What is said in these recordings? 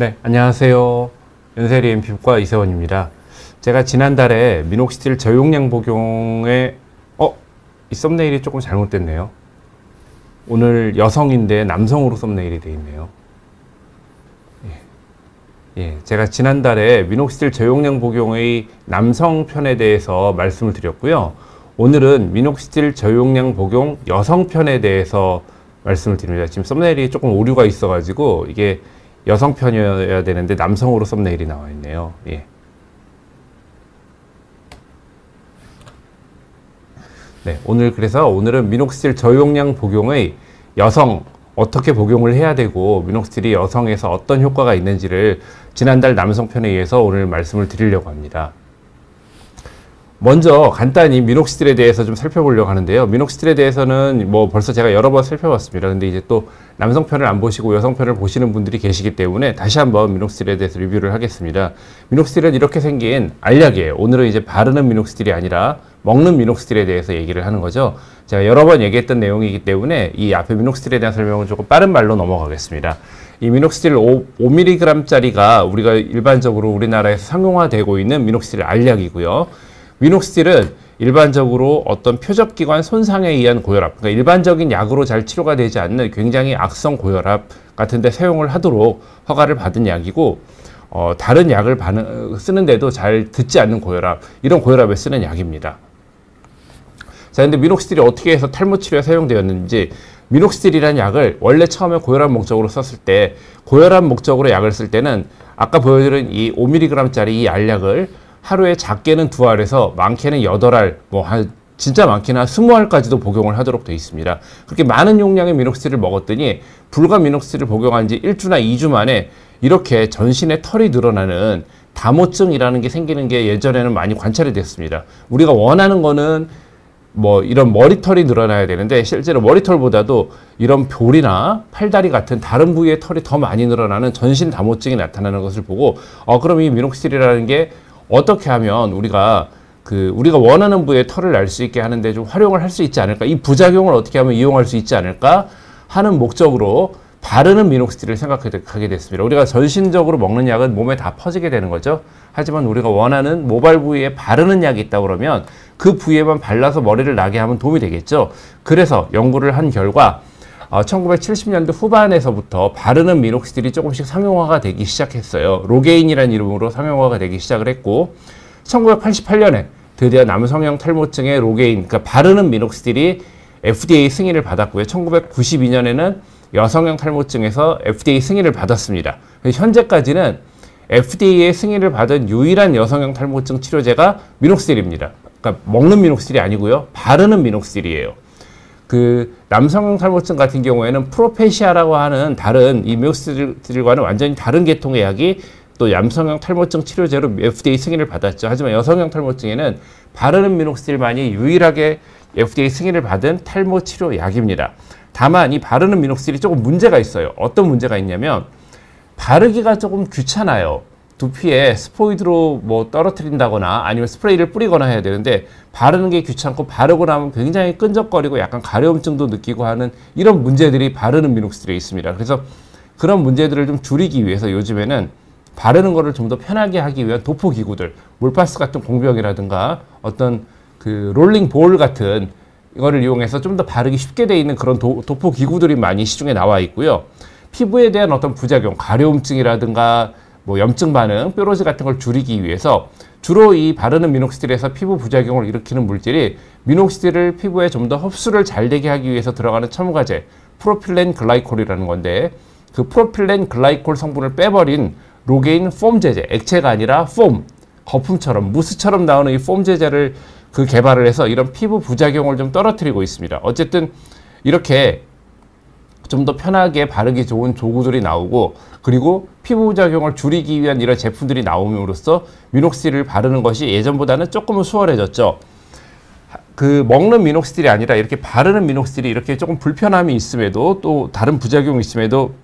네, 안녕하세요. 연세리엠 피부과 이세원입니다. 제가 지난달에 미녹시딜 저용량 복용에 이 썸네일이 조금 잘못됐네요. 오늘 여성인데 남성으로 썸네일이 되어 있네요. 제가 지난달에 미녹시딜 저용량 복용의 남성 편에 대해서 말씀을 드렸고요. 오늘은 미녹시딜 저용량 복용 여성 편에 대해서 말씀을 드립니다. 지금 썸네일이 조금 오류가 있어가지고 이게 여성 편이어야 되는데 남성으로 썸네일이 나와 있네요. 네, 오늘은 미녹시딜 저용량 복용의 여성 어떻게 복용을 해야 되고 미녹시딜이 여성에서 어떤 효과가 있는지를 지난달 남성 편에 의해서 오늘 말씀을 드리려고 합니다. 먼저 간단히 미녹시딜에 대해서 좀 살펴보려고 하는데요. 미녹시딜에 대해서는 벌써 제가 여러 번 살펴봤습니다. 근데 이제 또 남성 편을 안 보시고 여성 편을 보시는 분들이 계시기 때문에 다시 한번 미녹시딜에 대해서 리뷰를 하겠습니다. 미녹시딜은 이렇게 생긴 알약이에요. 오늘은 이제 바르는 미녹시딜이 아니라 먹는 미녹시딜에 대해서 얘기를 하는 거죠. 제가 여러 번 얘기했던 내용이기 때문에 이 앞에 미녹시딜에 대한 설명은 조금 빠른 말로 넘어가겠습니다. 이 미녹시딜 5mg짜리가 우리가 일반적으로 우리나라에서 상용화되고 있는 미녹시딜 알약이고요. 미녹시딜은 일반적으로 어떤 표적기관 손상에 의한 고혈압, 그러니까 일반적인 약으로 잘 치료가 되지 않는 굉장히 악성 고혈압 같은 데 사용을 하도록 허가를 받은 약이고, 다른 약을 쓰는데도 잘 듣지 않는 고혈압, 이런 고혈압에 쓰는 약입니다. 자, 근데 미녹시딜이 어떻게 해서 탈모 치료에 사용되었는지, 미녹시딜이라는 약을 원래 처음에 고혈압 목적으로 썼을 때, 고혈압 목적으로 약을 쓸 때는 아까 보여드린 이 5mg짜리 이 알약을 하루에 작게는 2알에서 많게는 8알, 진짜 많게는 한 20알까지도 복용을 하도록 되어 있습니다. 그렇게 많은 용량의 미녹시딜을 먹었더니 불과 미녹시딜을 복용한 지 1주나 2주 만에 이렇게 전신에 털이 늘어나는 다모증이라는 게 생기는 게 예전에는 많이 관찰이 됐습니다. 우리가 원하는 거는 이런 머리털이 늘어나야 되는데 실제로 머리털보다도 이런 볼이나 팔다리 같은 다른 부위의 털이 더 많이 늘어나는 전신 다모증이 나타나는 것을 보고 그럼 이 미녹시딜이라는 게 어떻게 하면 우리가 원하는 부위에 털을 날 수 있게 하는데 좀 활용을 할 수 있지 않을까, 이 부작용을 어떻게 하면 이용할 수 있지 않을까 하는 목적으로 바르는 미녹시딜을 생각하게 됐습니다. 우리가 전신적으로 먹는 약은 몸에 다 퍼지게 되는 거죠. 하지만 우리가 원하는 모발 부위에 바르는 약이 있다 그러면 그 부위에만 발라서 머리를 나게 하면 도움이 되겠죠. 그래서 연구를 한 결과 1970년대 후반에서부터 바르는 미녹시딜이 조금씩 상용화가 되기 시작했어요. 로게인이라는 이름으로 상용화가 되기 시작을 했고, 1988년에 드디어 남성형 탈모증의 로게인, 그러니까 바르는 미녹시딜이 FDA 승인을 받았고요. 1992년에는 여성형 탈모증에서 FDA 승인을 받았습니다. 현재까지는 FDA의 승인을 받은 유일한 여성형 탈모증 치료제가 미녹시딜입니다. 그러니까 먹는 미녹시딜이 아니고요. 바르는 미녹시딜이에요. 남성형 탈모증 같은 경우에는 프로페시아라고 하는 다른 이 미녹시딜과는 완전히 다른 계통의 약이 또 남성형 탈모증 치료제로 FDA 승인을 받았죠. 하지만 여성형 탈모증에는 바르는 미녹시딜만이 유일하게 FDA 승인을 받은 탈모 치료 약입니다. 다만 이 바르는 미녹시딜이 조금 문제가 있어요. 어떤 문제가 있냐면 바르기가 조금 귀찮아요. 두피에 스포이드로 떨어뜨린다거나 아니면 스프레이를 뿌리거나 해야 되는데 바르는 게 귀찮고 바르고 나면 굉장히 끈적거리고 약간 가려움증도 느끼고 하는 이런 문제들이 바르는 미녹시딜에 있습니다. 그래서 그런 문제들을 좀 줄이기 위해서 요즘에는 바르는 거를 좀 더 편하게 하기 위한 도포 기구들, 몰파스 같은 공병이라든가 어떤 롤링 볼 같은 이거를 이용해서 좀 더 바르기 쉽게 돼 있는 그런 도포 기구들이 많이 시중에 나와 있고요. 피부에 대한 어떤 부작용, 가려움증이라든가 염증 반응, 뾰루지 같은 걸 줄이기 위해서 주로 이 바르는 미녹시딜에서 피부 부작용을 일으키는 물질이 미녹시딜을 피부에 좀 더 흡수를 잘 되게 하기 위해서 들어가는 첨가제 프로필렌 글라이콜이라는 건데, 그 프로필렌 글라이콜 성분을 빼버린 로게인 폼 제제, 액체가 아니라 폼, 거품처럼 무스처럼 나오는 이 폼 제제를 개발을 해서 이런 피부 부작용을 좀 떨어뜨리고 있습니다. 어쨌든 이렇게 좀 더 편하게 바르기 좋은 도구들이 나오고, 그리고 피부 부작용을 줄이기 위한 이런 제품들이 나옴으로써 미녹시딜을 바르는 것이 예전보다는 조금은 수월해졌죠. 먹는 미녹시딜이 아니라 이렇게 바르는 미녹시딜이 이렇게 조금 불편함이 있음에도 또 다른 부작용이 있음에도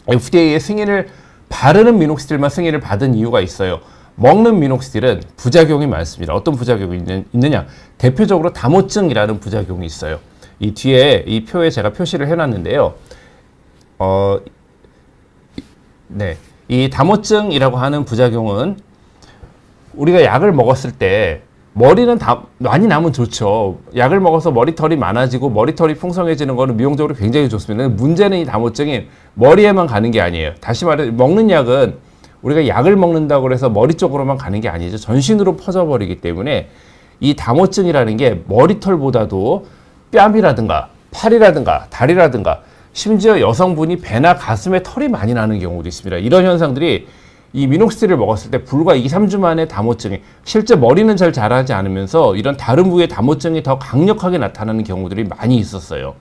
FDA의 승인을 바르는 미녹시딜만 승인을 받은 이유가 있어요. 먹는 미녹시딜은 부작용이 많습니다. 어떤 부작용이 있느냐? 대표적으로 다모증이라는 부작용이 있어요. 이 뒤에 이 표에 제가 표시를 해놨는데요. 이 다모증이라고 하는 부작용은 우리가 약을 먹었을 때 머리는 많이 나면 좋죠. 약을 먹어서 머리털이 많아지고 머리털이 풍성해지는 거는 미용적으로 굉장히 좋습니다. 문제는 이 다모증이 머리에만 가는 게 아니에요. 다시 말해 먹는 약은 우리가 약을 먹는다고 해서 머리 쪽으로만 가는 게 아니죠. 전신으로 퍼져버리기 때문에 이 다모증이라는 게 머리털보다도 뺨이라든가 팔이라든가 다리라든가 심지어 여성분이 배나 가슴에 털이 많이 나는 경우도 있습니다. 이런 현상들이 이 미녹시딜을 먹었을 때 불과 2, 3주 만에 다모증이, 실제 머리는 잘 자라지 않으면서 이런 다른 부위의 다모증이 더 강력하게 나타나는 경우들이 많이 있었어요.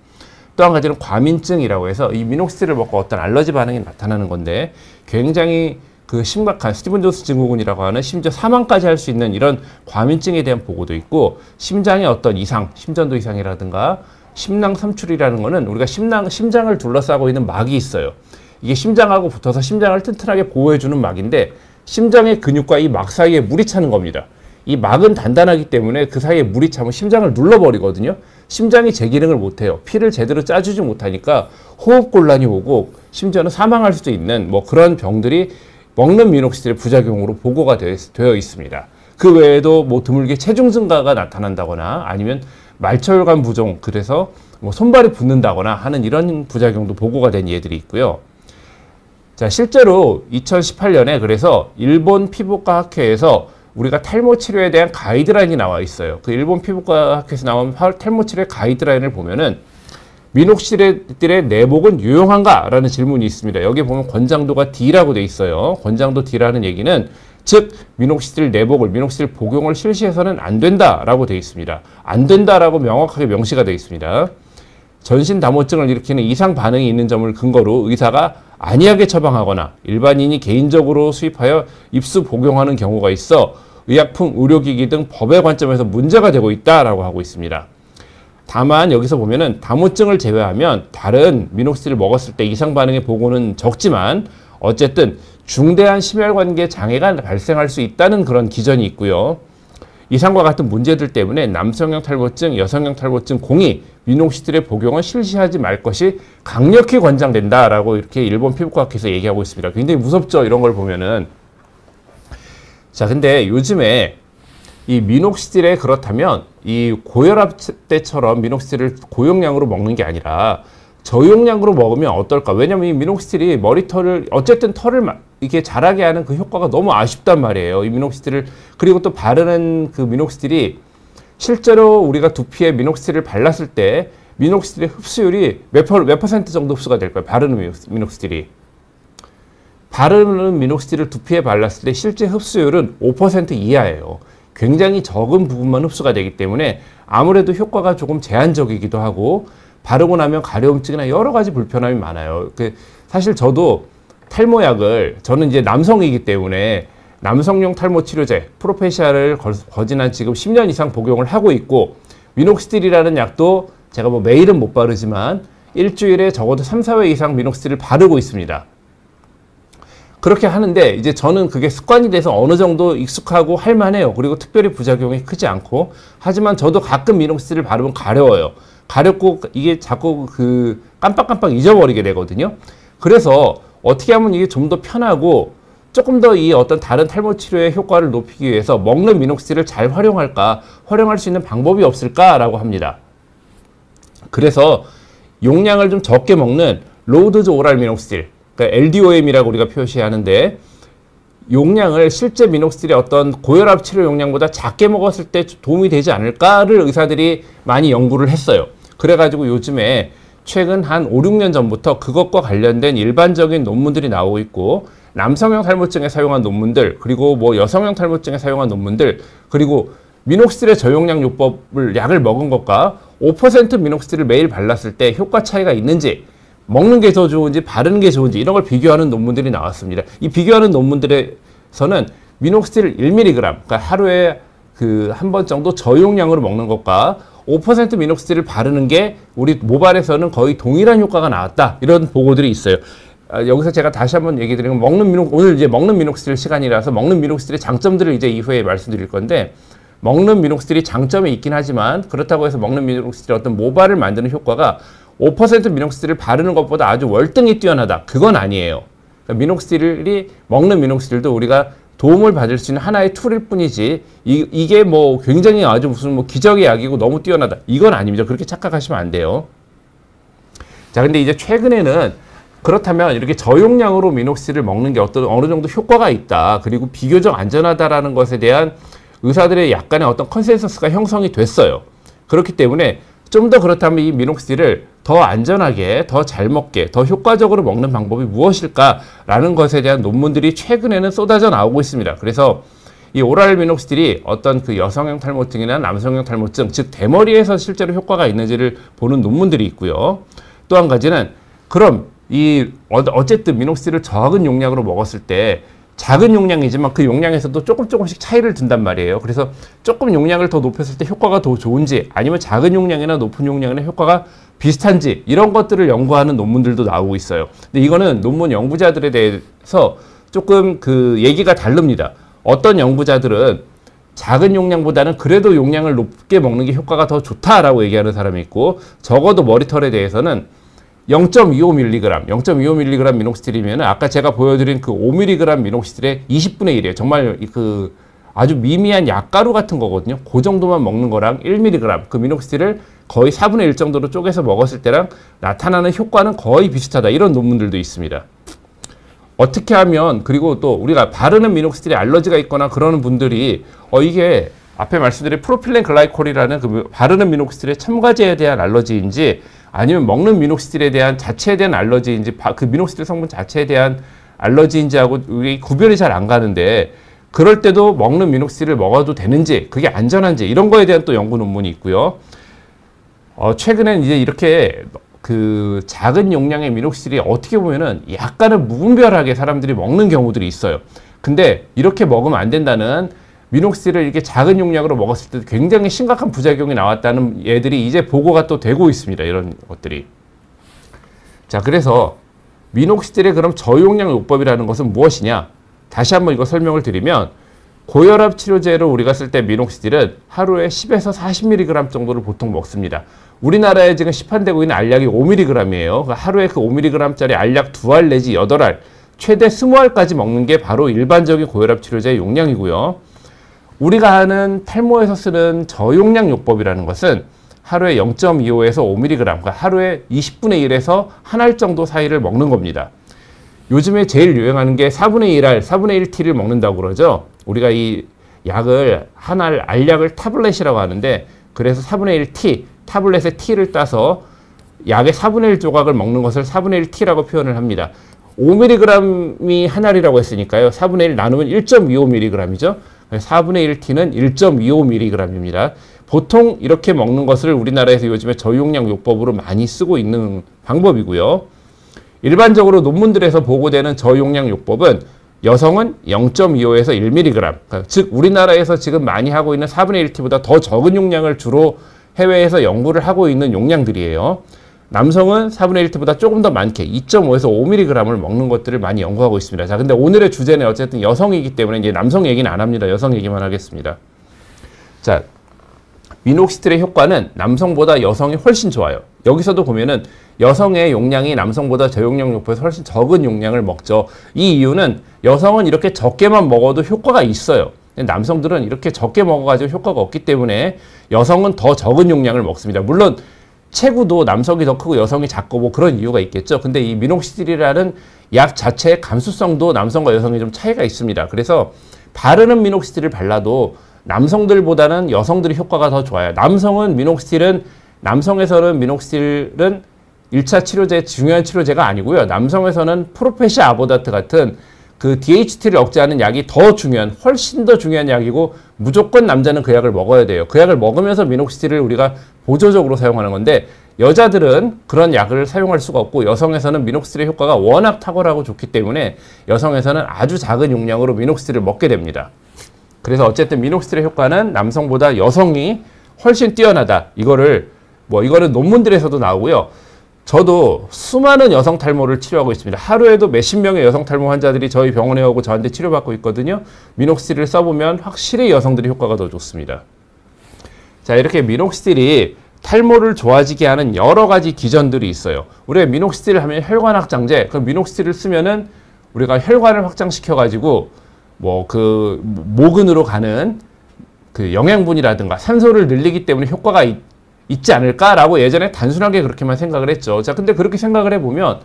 또 한 가지는 과민증이라고 해서 이 미녹시딜을 먹고 어떤 알러지 반응이 나타나는 건데 굉장히 그 심각한 스티븐 존스 증후군이라고 하는 심지어 사망까지 할 수 있는 이런 과민증에 대한 보고도 있고, 심장의 어떤 이상, 심전도 이상이라든가 심낭 삼출이라는 거는 우리가 심장을 둘러싸고 있는 막이 있어요. 이게 심장하고 붙어서 심장을 튼튼하게 보호해주는 막인데 심장의 근육과 이 막 사이에 물이 차는 겁니다. 이 막은 단단하기 때문에 그 사이에 물이 차면 심장을 눌러버리거든요. 심장이 제 기능을 못해요. 피를 제대로 짜주지 못하니까 호흡곤란이 오고 심지어는 사망할 수도 있는 뭐 그런 병들이 먹는 미녹시딜의 부작용으로 보고가 되어 있습니다. 그 외에도 뭐 드물게 체중 증가가 나타난다거나 아니면 말초혈관 부종, 그래서 뭐 손발이 붓는다거나 하는 이런 부작용도 보고가 된 예들이 있고요. 자, 실제로 2018년에 그래서 일본 피부과 학회에서 우리가 탈모 치료에 대한 가이드라인이 나와 있어요. 그 일본 피부과 학회에서 나온 탈모 치료의 가이드라인을 보면은 미녹시딜의 내복은 유용한가? 라는 질문이 있습니다. 여기 보면 권장도가 D라고 돼 있어요. 권장도 D라는 얘기는 즉 미녹시딜 내복을, 미녹시딜 복용을 실시해서는 안 된다라고 돼 있습니다. 안 된다라고 명확하게 명시가 돼 있습니다. 전신 다모증을 일으키는 이상 반응이 있는 점을 근거로 의사가 안이하게 처방하거나 일반인이 개인적으로 수입하여 입수 복용하는 경우가 있어 의약품, 의료기기 등 법의 관점에서 문제가 되고 있다라고 하고 있습니다. 다만 여기서 보면은 다모증을 제외하면 다른 미녹시딜을 먹었을 때 이상 반응의 보고는 적지만 어쨌든 중대한 심혈관계 장애가 발생할 수 있다는 그런 기전이 있고요. 이상과 같은 문제들 때문에 남성형 탈모증, 여성형 탈모증 공이 미녹시딜의 복용은 실시하지 말 것이 강력히 권장된다라고 이렇게 일본 피부과학회에서 얘기하고 있습니다. 굉장히 무섭죠, 이런 걸 보면은. 자, 근데 요즘에 이 미녹시딜에 그렇다면 이 고혈압 때처럼 미녹시딜을 고용량으로 먹는 게 아니라 저용량으로 먹으면 어떨까? 왜냐면 이 미녹시딜이 머리털을 어쨌든 털을 이렇게 자라게 하는 그 효과가 너무 아쉽단 말이에요. 이 미녹시딜을, 그리고 또 바르는 그 미녹시딜이 실제로 우리가 두피에 미녹시딜을 발랐을 때 미녹시딜의 흡수율이 몇 퍼센트 정도 흡수가 될까요? 바르는 미녹시딜이. 바르는 미녹시딜을 두피에 발랐을 때 실제 흡수율은 5% 이하예요. 굉장히 적은 부분만 흡수가 되기 때문에 아무래도 효과가 조금 제한적이기도 하고 바르고 나면 가려움증이나 여러 가지 불편함이 많아요. 사실 저도 탈모약을, 저는 이제 남성이기 때문에 남성용 탈모 치료제 프로페시아를 거진한 지금 10년 이상 복용을 하고 있고, 미녹시딜이라는 약도 제가 뭐 매일은 못 바르지만 일주일에 적어도 3, 4회 이상 미녹시딜을 바르고 있습니다. 그렇게 하는데 이제 저는 그게 습관이 돼서 어느 정도 익숙하고 할만해요. 그리고 특별히 부작용이 크지 않고. 하지만 저도 가끔 미녹시딜을 바르면 가려워요. 가렵고 이게 자꾸 그 깜빡깜빡 잊어버리게 되거든요. 그래서 어떻게 하면 이게 좀 더 편하고 조금 더 이 어떤 다른 탈모 치료의 효과를 높이기 위해서 먹는 미녹시딜을 잘 활용할 수 있는 방법이 없을까라고 합니다. 그래서 용량을 좀 적게 먹는 로우도즈 오랄 미녹시딜, 그러니까 LDOM이라고 우리가 표시하는데, 용량을 실제 미녹시딜의 어떤 고혈압 치료 용량보다 작게 먹었을 때 도움이 되지 않을까를 의사들이 많이 연구를 했어요. 그래가지고 요즘에 최근 한 5, 6년 전부터 그것과 관련된 일반적인 논문들이 나오고 있고, 남성형 탈모증에 사용한 논문들, 그리고 뭐 여성형 탈모증에 사용한 논문들, 그리고 미녹시딜의 저용량 요법을 약을 먹은 것과 5% 미녹시딜을 매일 발랐을 때 효과 차이가 있는지, 먹는 게 더 좋은지 바르는 게 좋은지 이런 걸 비교하는 논문들이 나왔습니다. 이 비교하는 논문들에서는 미녹시딜 1mg, 그러니까 하루에 그 한 번 정도 저용량으로 먹는 것과 5% 미녹시딜을 바르는 게 우리 모발에서는 거의 동일한 효과가 나왔다, 이런 보고들이 있어요. 여기서 제가 다시 한번 얘기 드리면 오늘 이제 먹는 미녹시딜 시간이라서 먹는 미녹시딜의 장점들을 이제 이후에 말씀드릴 건데, 먹는 미녹시딜이 장점이 있긴 하지만 그렇다고 해서 먹는 미녹시딜의 어떤 모발을 만드는 효과가 5% 미녹시딜을 바르는 것보다 아주 월등히 뛰어나다, 그건 아니에요. 그러니까 미녹시딜이 먹는 미녹시딜도 우리가 도움을 받을 수 있는 하나의 툴일 뿐이지 이게 뭐 굉장히 아주 무슨 뭐 기적의 약이고 너무 뛰어나다 이건 아닙니다. 그렇게 착각하시면 안 돼요. 자, 근데 이제 최근에는 그렇다면 이렇게 저용량으로 미녹시딜을 먹는 게 어느 정도 효과가 있다. 그리고 비교적 안전하다라는 것에 대한 의사들의 약간의 어떤 컨센서스가 형성이 됐어요. 그렇기 때문에 좀 더 그렇다면 이 미녹시딜을 더 안전하게, 더 잘 먹게, 더 효과적으로 먹는 방법이 무엇일까라는 것에 대한 논문들이 최근에는 쏟아져 나오고 있습니다. 그래서 이 오랄 미녹시딜이 어떤 그 여성형 탈모증이나 남성형 탈모증, 즉 대머리에서 실제로 효과가 있는지를 보는 논문들이 있고요. 또 한 가지는 그럼 어쨌든 미녹시딜을 적은 용량으로 먹었을 때 작은 용량이지만 그 용량에서도 조금씩 차이를 둔단 말이에요. 그래서 조금 용량을 더 높였을 때 효과가 더 좋은지 아니면 작은 용량이나 높은 용량이나 효과가 비슷한지 이런 것들을 연구하는 논문들도 나오고 있어요. 근데 이거는 논문 연구자들에 대해서 조금 그 얘기가 다릅니다. 어떤 연구자들은 작은 용량보다는 그래도 용량을 높게 먹는 게 효과가 더 좋다라고 얘기하는 사람이 있고 적어도 머리털에 대해서는 0.25mg, 0.25mg 미녹시딜이면 아까 제가 보여드린 그 5mg 미녹시딜의 20분의 1이에요. 정말 그 아주 미미한 약가루 같은 거거든요. 그 정도만 먹는 거랑 1mg, 그 미녹시딜을 거의 4분의 1 정도로 쪼개서 먹었을 때랑 나타나는 효과는 거의 비슷하다. 이런 논문들도 있습니다. 어떻게 하면, 그리고 또 우리가 바르는 미녹시딜에 알러지가 있거나 그러는 분들이 이게 앞에 말씀드린 프로필렌 글라이콜이라는 그 바르는 미녹시딜의 첨가제에 대한 알러지인지 아니면 먹는 미녹시딜에 대한 자체에 대한 알러지인지 그 미녹시딜 성분 자체에 대한 알러지인지하고 구별이 잘 안 가는데 그럴 때도 먹는 미녹시딜을 먹어도 되는지 그게 안전한지 이런 거에 대한 또 연구 논문이 있고요. 최근엔 이제 이렇게 그 작은 용량의 미녹시딜이 어떻게 보면은 약간은 무분별하게 사람들이 먹는 경우들이 있어요. 근데 이렇게 먹으면 안 된다는 미녹시딜을 이렇게 작은 용량으로 먹었을 때 굉장히 심각한 부작용이 나왔다는 예들이 이제 보고가 또 되고 있습니다. 이런 것들이. 자, 그래서 미녹시딜의 그럼 저용량 요법이라는 것은 무엇이냐? 다시 한번 이거 설명을 드리면 고혈압 치료제로 우리가 쓸 때 미녹시딜은 하루에 10에서 40mg 정도를 보통 먹습니다. 우리나라에 지금 시판되고 있는 알약이 5mg이에요. 하루에 그 5mg짜리 알약 2알 내지 8알, 최대 20알까지 먹는 게 바로 일반적인 고혈압 치료제의 용량이고요. 우리가 하는 탈모에서 쓰는 저용량 요법이라는 것은 하루에 0.25에서 5mg, 그러니까 하루에 20분의 1에서 1알 정도 사이를 먹는 겁니다. 요즘에 제일 유행하는 게 4분의 1알, 4분의 1T를 먹는다고 그러죠. 우리가 이 약을 알약을 타블렛이라고 하는데 그래서 4분의 1T, 타블렛의 T를 따서 약의 4분의 1 조각을 먹는 것을 4분의 1T라고 표현을 합니다. 5mg이 한 알이라고 했으니까요. 4분의 1 나누면 1.25mg이죠. 4분의 1T는 1.25mg입니다. 보통 이렇게 먹는 것을 우리나라에서 요즘에 저용량 요법으로 많이 쓰고 있는 방법이고요. 일반적으로 논문들에서 보고되는 저용량 요법은 여성은 0.25에서 1mg, 그러니까 즉 우리나라에서 지금 많이 하고 있는 4분의 1T보다 더 적은 용량을 주로 해외에서 연구를 하고 있는 용량들이에요. 남성은 4분의 1T보다 조금 더 많게 2.5에서 5mg을 먹는 것들을 많이 연구하고 있습니다. 자, 근데 오늘의 주제는 어쨌든 여성이기 때문에 이제 남성 얘기는 안 합니다. 여성 얘기만 하겠습니다. 자, 미녹시딜의 효과는 남성보다 여성이 훨씬 좋아요. 여기서도 보면은 여성의 용량이 남성보다 저용량 요법에서 훨씬 적은 용량을 먹죠. 이 이유는 여성은 이렇게 적게만 먹어도 효과가 있어요. 남성들은 이렇게 적게 먹어가지고 효과가 없기 때문에 여성은 더 적은 용량을 먹습니다. 물론 체구도 남성이 더 크고 여성이 작고 뭐 그런 이유가 있겠죠. 근데 이 미녹시딜이라는 약 자체의 감수성도 남성과 여성이 좀 차이가 있습니다. 그래서 바르는 미녹시딜을 발라도 남성들보다는 여성들이 효과가 더 좋아요. 남성에서는 미녹시딜은 1차 치료제, 중요한 치료제가 아니고요. 남성에서는 프로페시 아보다트 같은 그 DHT를 억제하는 약이 훨씬 더 중요한 약이고 무조건 남자는 그 약을 먹어야 돼요. 그 약을 먹으면서 미녹시딜을 우리가 보조적으로 사용하는 건데 여자들은 그런 약을 사용할 수가 없고 여성에서는 미녹시딜의 효과가 워낙 탁월하고 좋기 때문에 여성에서는 아주 작은 용량으로 미녹시딜을 먹게 됩니다. 그래서 어쨌든 미녹시딜의 효과는 남성보다 여성이 훨씬 뛰어나다. 이거는 논문들에서도 나오고요. 저도 수많은 여성 탈모를 치료하고 있습니다. 하루에도 몇십 명의 여성 탈모 환자들이 저희 병원에 오고 저한테 치료받고 있거든요. 미녹시딜을 써보면 확실히 여성들이 효과가 더 좋습니다. 자, 이렇게 미녹시딜이 탈모를 좋아지게 하는 여러 가지 기전들이 있어요. 우리가 미녹시딜을 하면 혈관악장제, 그 미녹시딜을 쓰면은 우리가 혈관을 확장시켜 가지고 뭐 그 모근으로 가는 그 영양분이라든가 산소를 늘리기 때문에 효과가 있지 않을까라고 예전에 단순하게 그렇게만 생각을 했죠. 자, 근데 그렇게 생각을 해보면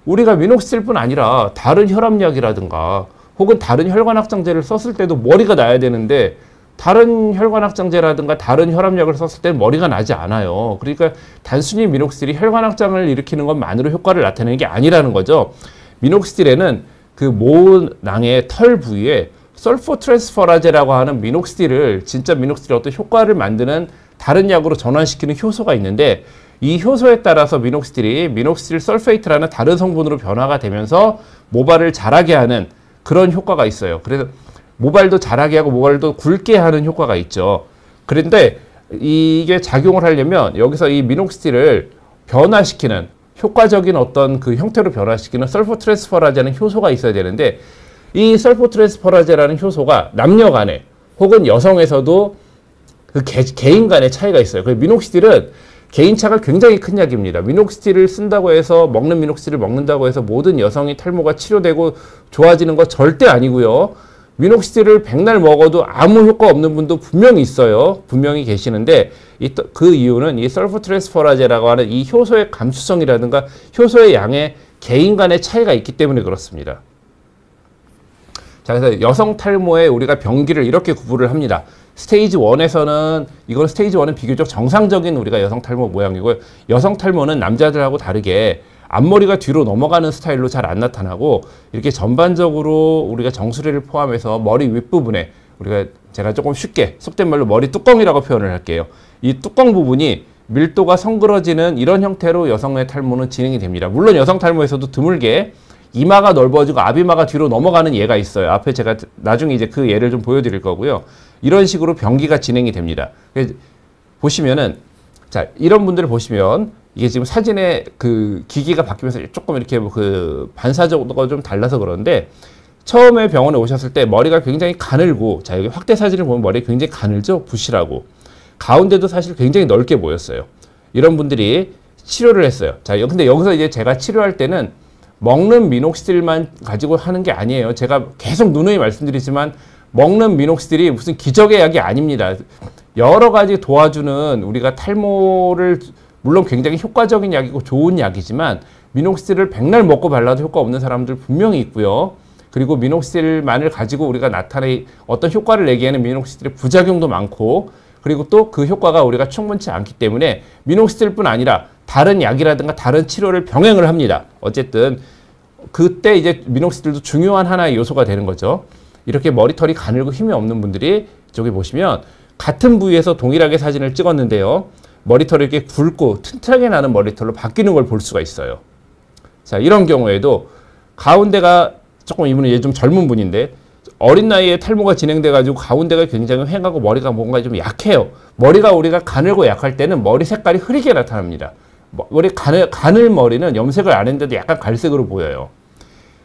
우리가 미녹시딜뿐 아니라 다른 혈압약이라든가 혹은 다른 혈관 확장제를 썼을 때도 머리가 나야 되는데 다른 혈관 확장제라든가 다른 혈압약을 썼을 때는 머리가 나지 않아요. 그러니까 단순히 미녹시딜이 혈관 확장을 일으키는 것만으로 효과를 나타내는 게 아니라는 거죠. 미녹시딜에는 그 모낭의 털 부위에 설포 트랜스퍼라제라고 하는 미녹시딜을 진짜 미녹시딜 어떤 효과를 만드는 다른 약으로 전환시키는 효소가 있는데 이 효소에 따라서 미녹시딜이 미녹시딜 설페이트라는 다른 성분으로 변화가 되면서 모발을 자라게 하는 그런 효과가 있어요. 그래서 모발도 자라게 하고 모발도 굵게 하는 효과가 있죠. 그런데 이게 작용을 하려면 여기서 이 미녹시딜을 변화시키는 효과적인 어떤 그 형태로 변화시키는 설포 트랜스퍼라제라는 효소가 있어야 되는데 이 설포 트랜스퍼라제라는 효소가 남녀 간에 혹은 여성에서도 그 개인 간의 차이가 있어요. 그 미녹시딜은 개인차가 굉장히 큰 약입니다. 미녹시딜을 쓴다고 해서 먹는 미녹시딜을 먹는다고 해서 모든 여성이 탈모가 치료되고 좋아지는 거 절대 아니고요. 미녹시딜을 백날 먹어도 아무 효과 없는 분도 분명히 있어요. 분명히 계시는데 그 이유는 이 설포 트랜스퍼라제라고 하는 이 효소의 감수성이라든가 효소의 양의 개인 간의 차이가 있기 때문에 그렇습니다. 자, 그래서 여성 탈모에 우리가 병기를 이렇게 구분을 합니다. 스테이지 1에서는 이건 스테이지 1은 비교적 정상적인 우리가 여성 탈모 모양이고요. 여성 탈모는 남자들하고 다르게 앞머리가 뒤로 넘어가는 스타일로 잘 안 나타나고 이렇게 전반적으로 우리가 정수리를 포함해서 머리 윗부분에 제가 조금 쉽게 속된 말로 머리 뚜껑이라고 표현을 할게요. 이 뚜껑 부분이 밀도가 성그러지는 이런 형태로 여성의 탈모는 진행이 됩니다. 물론 여성 탈모에서도 드물게 이마가 넓어지고 앞이마가 뒤로 넘어가는 예가 있어요. 앞에 제가 나중에 이제 그 예를 좀 보여드릴 거고요. 이런 식으로 병기가 진행이 됩니다. 보시면은 자, 이런 분들을 보시면 이게 지금 사진의 그 기기가 바뀌면서 조금 이렇게 그 반사적으로 좀 달라서 그러는데 처음에 병원에 오셨을 때 머리가 굉장히 가늘고 자, 여기 확대 사진을 보면 머리가 굉장히 가늘죠? 부실하고 가운데도 사실 굉장히 넓게 보였어요. 이런 분들이 치료를 했어요. 자, 근데 여기서 이제 제가 치료할 때는 먹는 미녹시딜만 가지고 하는 게 아니에요. 제가 계속 누누이 말씀드리지만 먹는 미녹시딜이 무슨 기적의 약이 아닙니다. 여러 가지 도와주는 우리가 탈모를 물론 굉장히 효과적인 약이고 좋은 약이지만 미녹시딜을 백날 먹고 발라도 효과 없는 사람들 분명히 있고요. 그리고 미녹시딜만을 가지고 우리가 나타내 어떤 효과를 내기에는 미녹시딜의 부작용도 많고 그리고 또 그 효과가 우리가 충분치 않기 때문에 미녹시딜뿐 아니라 다른 약이라든가 다른 치료를 병행을 합니다. 어쨌든 그때 이제 미녹시딜도 중요한 하나의 요소가 되는 거죠. 이렇게 머리털이 가늘고 힘이 없는 분들이 저기 보시면 같은 부위에서 동일하게 사진을 찍었는데요. 머리털이 이렇게 굵고 튼튼하게 나는 머리털로 바뀌는 걸 볼 수가 있어요. 자, 이런 경우에도 가운데가 조금 이분은 얘 좀 젊은 분인데 어린 나이에 탈모가 진행돼가지고 가운데가 굉장히 휑하고 머리가 뭔가 좀 약해요. 머리가 우리가 가늘고 약할 때는 머리 색깔이 흐리게 나타납니다. 머리 가늘 머리는 염색을 안 했는데도 약간 갈색으로 보여요.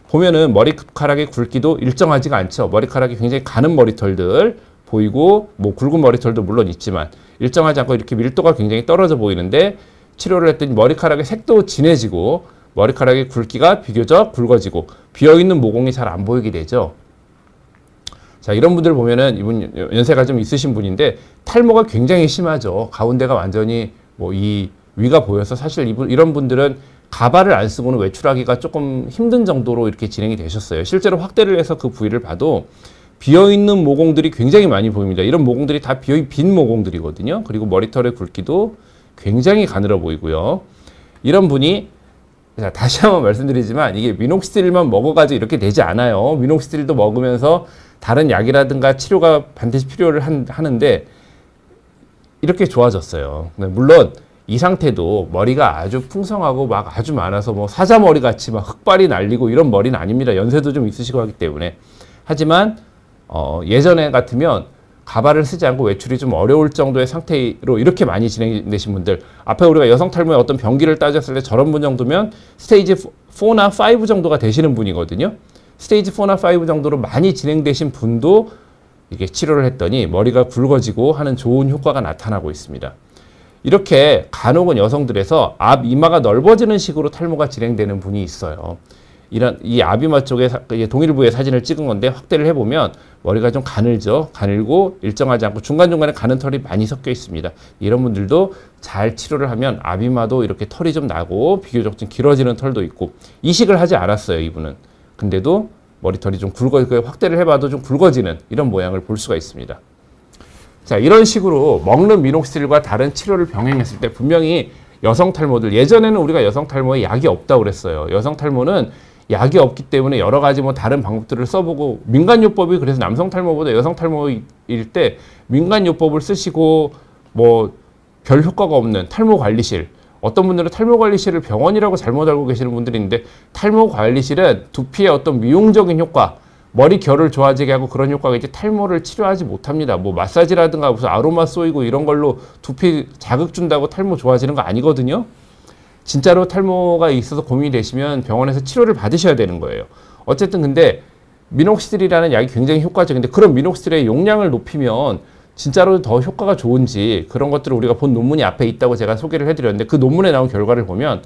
보면은 머리카락의 굵기도 일정하지가 않죠. 머리카락이 굉장히 가는 머리털들 보이고 뭐 굵은 머리털도 물론 있지만 일정하지 않고 이렇게 밀도가 굉장히 떨어져 보이는데 치료를 했더니 머리카락의 색도 진해지고 머리카락의 굵기가 비교적 굵어지고 비어있는 모공이 잘 안 보이게 되죠. 자, 이런 분들 보면은 이분 연세가 좀 있으신 분인데 탈모가 굉장히 심하죠. 가운데가 완전히 뭐 이 위가 보여서 사실 이런 분들은 가발을 안 쓰고는 외출하기가 조금 힘든 정도로 이렇게 진행이 되셨어요. 실제로 확대를 해서 그 부위를 봐도 비어있는 모공들이 굉장히 많이 보입니다. 이런 모공들이 다 빈 모공들이거든요. 그리고 머리털의 굵기도 굉장히 가늘어 보이고요. 이런 분이 자, 다시 한번 말씀드리지만 이게 미녹시딜만 먹어가지고 이렇게 되지 않아요. 미녹시딜도 먹으면서 다른 약이라든가 치료가 반드시 필요를 하는데 이렇게 좋아졌어요. 물론 이 상태도 머리가 아주 풍성하고 막 아주 많아서 뭐 사자머리 같이 막 흑발이 날리고 이런 머리는 아닙니다. 연세도 좀 있으시고 하기 때문에. 하지만 예전에 같으면 가발을 쓰지 않고 외출이 좀 어려울 정도의 상태로 이렇게 많이 진행되신 분들, 앞에 우리가 여성 탈모의 어떤 병기를 따졌을 때 저런 분 정도면 스테이지 4나 5 정도가 되시는 분이거든요. 스테이지 4나 5 정도로 많이 진행되신 분도 이게 치료를 했더니 머리가 굵어지고 하는 좋은 효과가 나타나고 있습니다. 이렇게 간혹은 여성들에서 앞 이마가 넓어지는 식으로 탈모가 진행되는 분이 있어요. 이런 이 아비마 쪽에 동일부의 사진을 찍은 건데 확대를 해보면 머리가 좀 가늘죠. 가늘고 일정하지 않고 중간중간에 가는 털이 많이 섞여 있습니다. 이런 분들도 잘 치료를 하면 아비마도 이렇게 털이 좀 나고 비교적 좀 길어지는 털도 있고, 이식을 하지 않았어요, 이분은. 근데도 머리털이 좀 확대를 해봐도 좀 굵어지는 이런 모양을 볼 수가 있습니다. 자, 이런 식으로 먹는 미녹시딜과 다른 치료를 병행했을 때 분명히 여성 탈모들, 예전에는 우리가 여성 탈모에 약이 없다고 그랬어요. 여성 탈모는 약이 없기 때문에 여러 가지 뭐 다른 방법들을 써보고, 민간요법이 그래서 남성 탈모보다 여성 탈모일 때 민간요법을 쓰시고 뭐 별 효과가 없는 탈모관리실, 어떤 분들은 탈모관리실을 병원이라고 잘못 알고 계시는 분들이 있는데, 탈모관리실은 두피의 어떤 미용적인 효과, 머리 결을 좋아지게 하고 그런 효과가 이제 탈모를 치료하지 못합니다. 뭐 마사지라든가 무슨 아로마 쏘이고 이런 걸로 두피 자극 준다고 탈모 좋아지는 거 아니거든요. 진짜로 탈모가 있어서 고민이 되시면 병원에서 치료를 받으셔야 되는 거예요. 어쨌든 근데 미녹시딜이라는 약이 굉장히 효과적인데, 그런 미녹시딜의 용량을 높이면 진짜로 더 효과가 좋은지, 그런 것들을 우리가 본 논문이 앞에 있다고 제가 소개를 해드렸는데, 그 논문에 나온 결과를 보면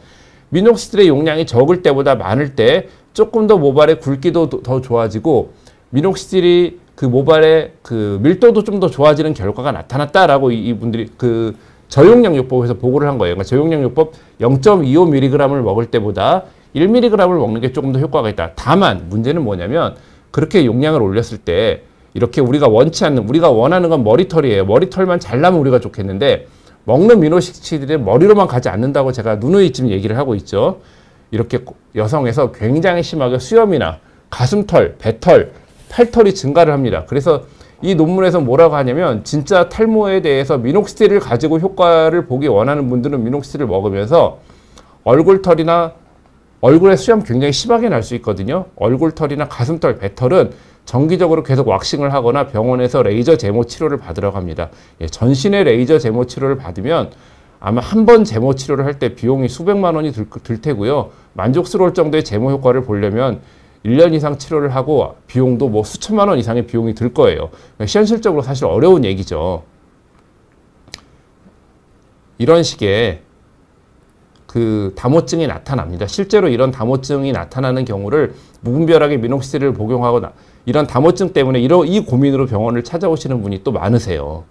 미녹시딜의 용량이 적을 때보다 많을 때 조금 더 모발의 굵기도 더 좋아지고, 미녹시딜이 그 모발의 그 밀도도 좀 더 좋아지는 결과가 나타났다라고 이분들이 그 저용량 요법에서 보고를 한 거예요. 그러니까 저용량 요법 0.25mg을 먹을 때보다 1mg을 먹는 게 조금 더 효과가 있다. 다만 문제는 뭐냐면, 그렇게 용량을 올렸을 때 이렇게 우리가 원치 않는, 우리가 원하는 건 머리털이에요. 머리털만 잘 나면 우리가 좋겠는데, 먹는 미녹시딜이 머리로만 가지 않는다고 제가 누누이 지금 얘기를 하고 있죠. 이렇게 여성에서 굉장히 심하게 수염이나 가슴털, 배털, 팔털이 증가를 합니다. 그래서 이 논문에서 뭐라고 하냐면, 진짜 탈모에 대해서 미녹시딜을 가지고 효과를 보기 원하는 분들은 미녹시딜을 먹으면서 얼굴털이나, 얼굴에 수염 굉장히 심하게 날 수 있거든요. 얼굴털이나 가슴털, 배털은 정기적으로 계속 왁싱을 하거나 병원에서 레이저 제모 치료를 받으라고 합니다. 예, 전신의 레이저 제모 치료를 받으면 아마 한 번 제모 치료를 할 때 비용이 수백만 원이 들 테고요. 만족스러울 정도의 제모 효과를 보려면 1년 이상 치료를 하고 비용도 뭐 수천만 원 이상의 비용이 들 거예요. 현실적으로 사실 어려운 얘기죠. 이런 식의 그 다모증이 나타납니다. 실제로 이런 다모증이 나타나는 경우를 무분별하게 미녹시딜을 복용하거나, 이런 다모증 때문에 이 고민으로 병원을 찾아오시는 분이 또 많으세요.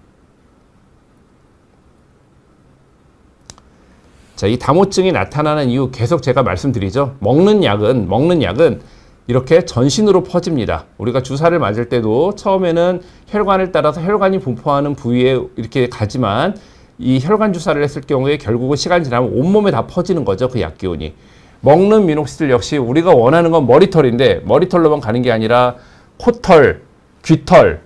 자, 이 다모증이 나타나는 이유 계속 제가 말씀드리죠. 먹는 약은 이렇게 전신으로 퍼집니다. 우리가 주사를 맞을 때도 처음에는 혈관을 따라서 혈관이 분포하는 부위에 이렇게 가지만, 이 혈관 주사를 했을 경우에 결국은 시간 지나면 온몸에 다 퍼지는 거죠, 그 약기운이. 먹는 미녹시딜 역시 우리가 원하는 건 머리털인데, 머리털로만 가는 게 아니라 코털, 귀털,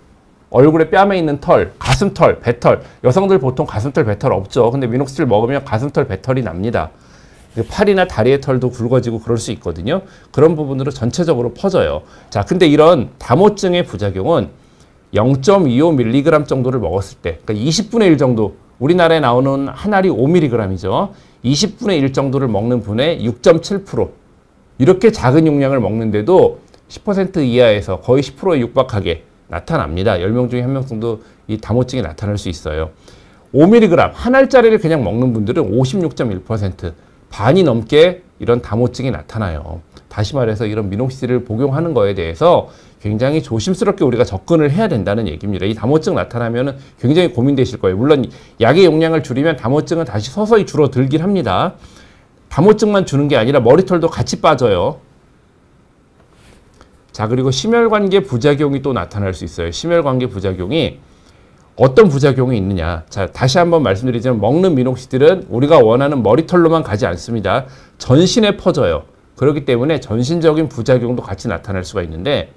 얼굴에 뺨에 있는 털, 가슴털, 배털. 여성들 보통 가슴털, 배털 없죠. 근데 미녹시딜 먹으면 가슴털, 배털이 납니다. 팔이나 다리의 털도 굵어지고 그럴 수 있거든요. 그런 부분으로 전체적으로 퍼져요. 자, 근데 이런 다모증의 부작용은 0.25mg 정도를 먹었을 때, 그러니까 20분의 1 정도, 우리나라에 나오는 한 알이 5mg이죠. 20분의 1 정도를 먹는 분의 6.7%. 이렇게 작은 용량을 먹는데도 10% 이하에서 거의 10%에 육박하게 나타납니다. 10명 중에 1명 정도 이 다모증이 나타날 수 있어요. 5mg, 한 알짜리를 그냥 먹는 분들은 56.1%, 반이 넘게 이런 다모증이 나타나요. 다시 말해서 이런 미녹시딜을 복용하는 거에 대해서 굉장히 조심스럽게 우리가 접근을 해야 된다는 얘기입니다. 이 다모증 나타나면 굉장히 고민되실 거예요. 물론 약의 용량을 줄이면 다모증은 다시 서서히 줄어들긴 합니다. 다모증만 주는 게 아니라 머리털도 같이 빠져요. 자, 그리고 심혈관계 부작용이 또 나타날 수 있어요. 심혈관계 부작용이 어떤 부작용이 있느냐. 자, 다시 한번 말씀드리자면, 먹는 미녹시딜은 우리가 원하는 머리털로만 가지 않습니다. 전신에 퍼져요. 그렇기 때문에 전신적인 부작용도 같이 나타날 수가 있는데,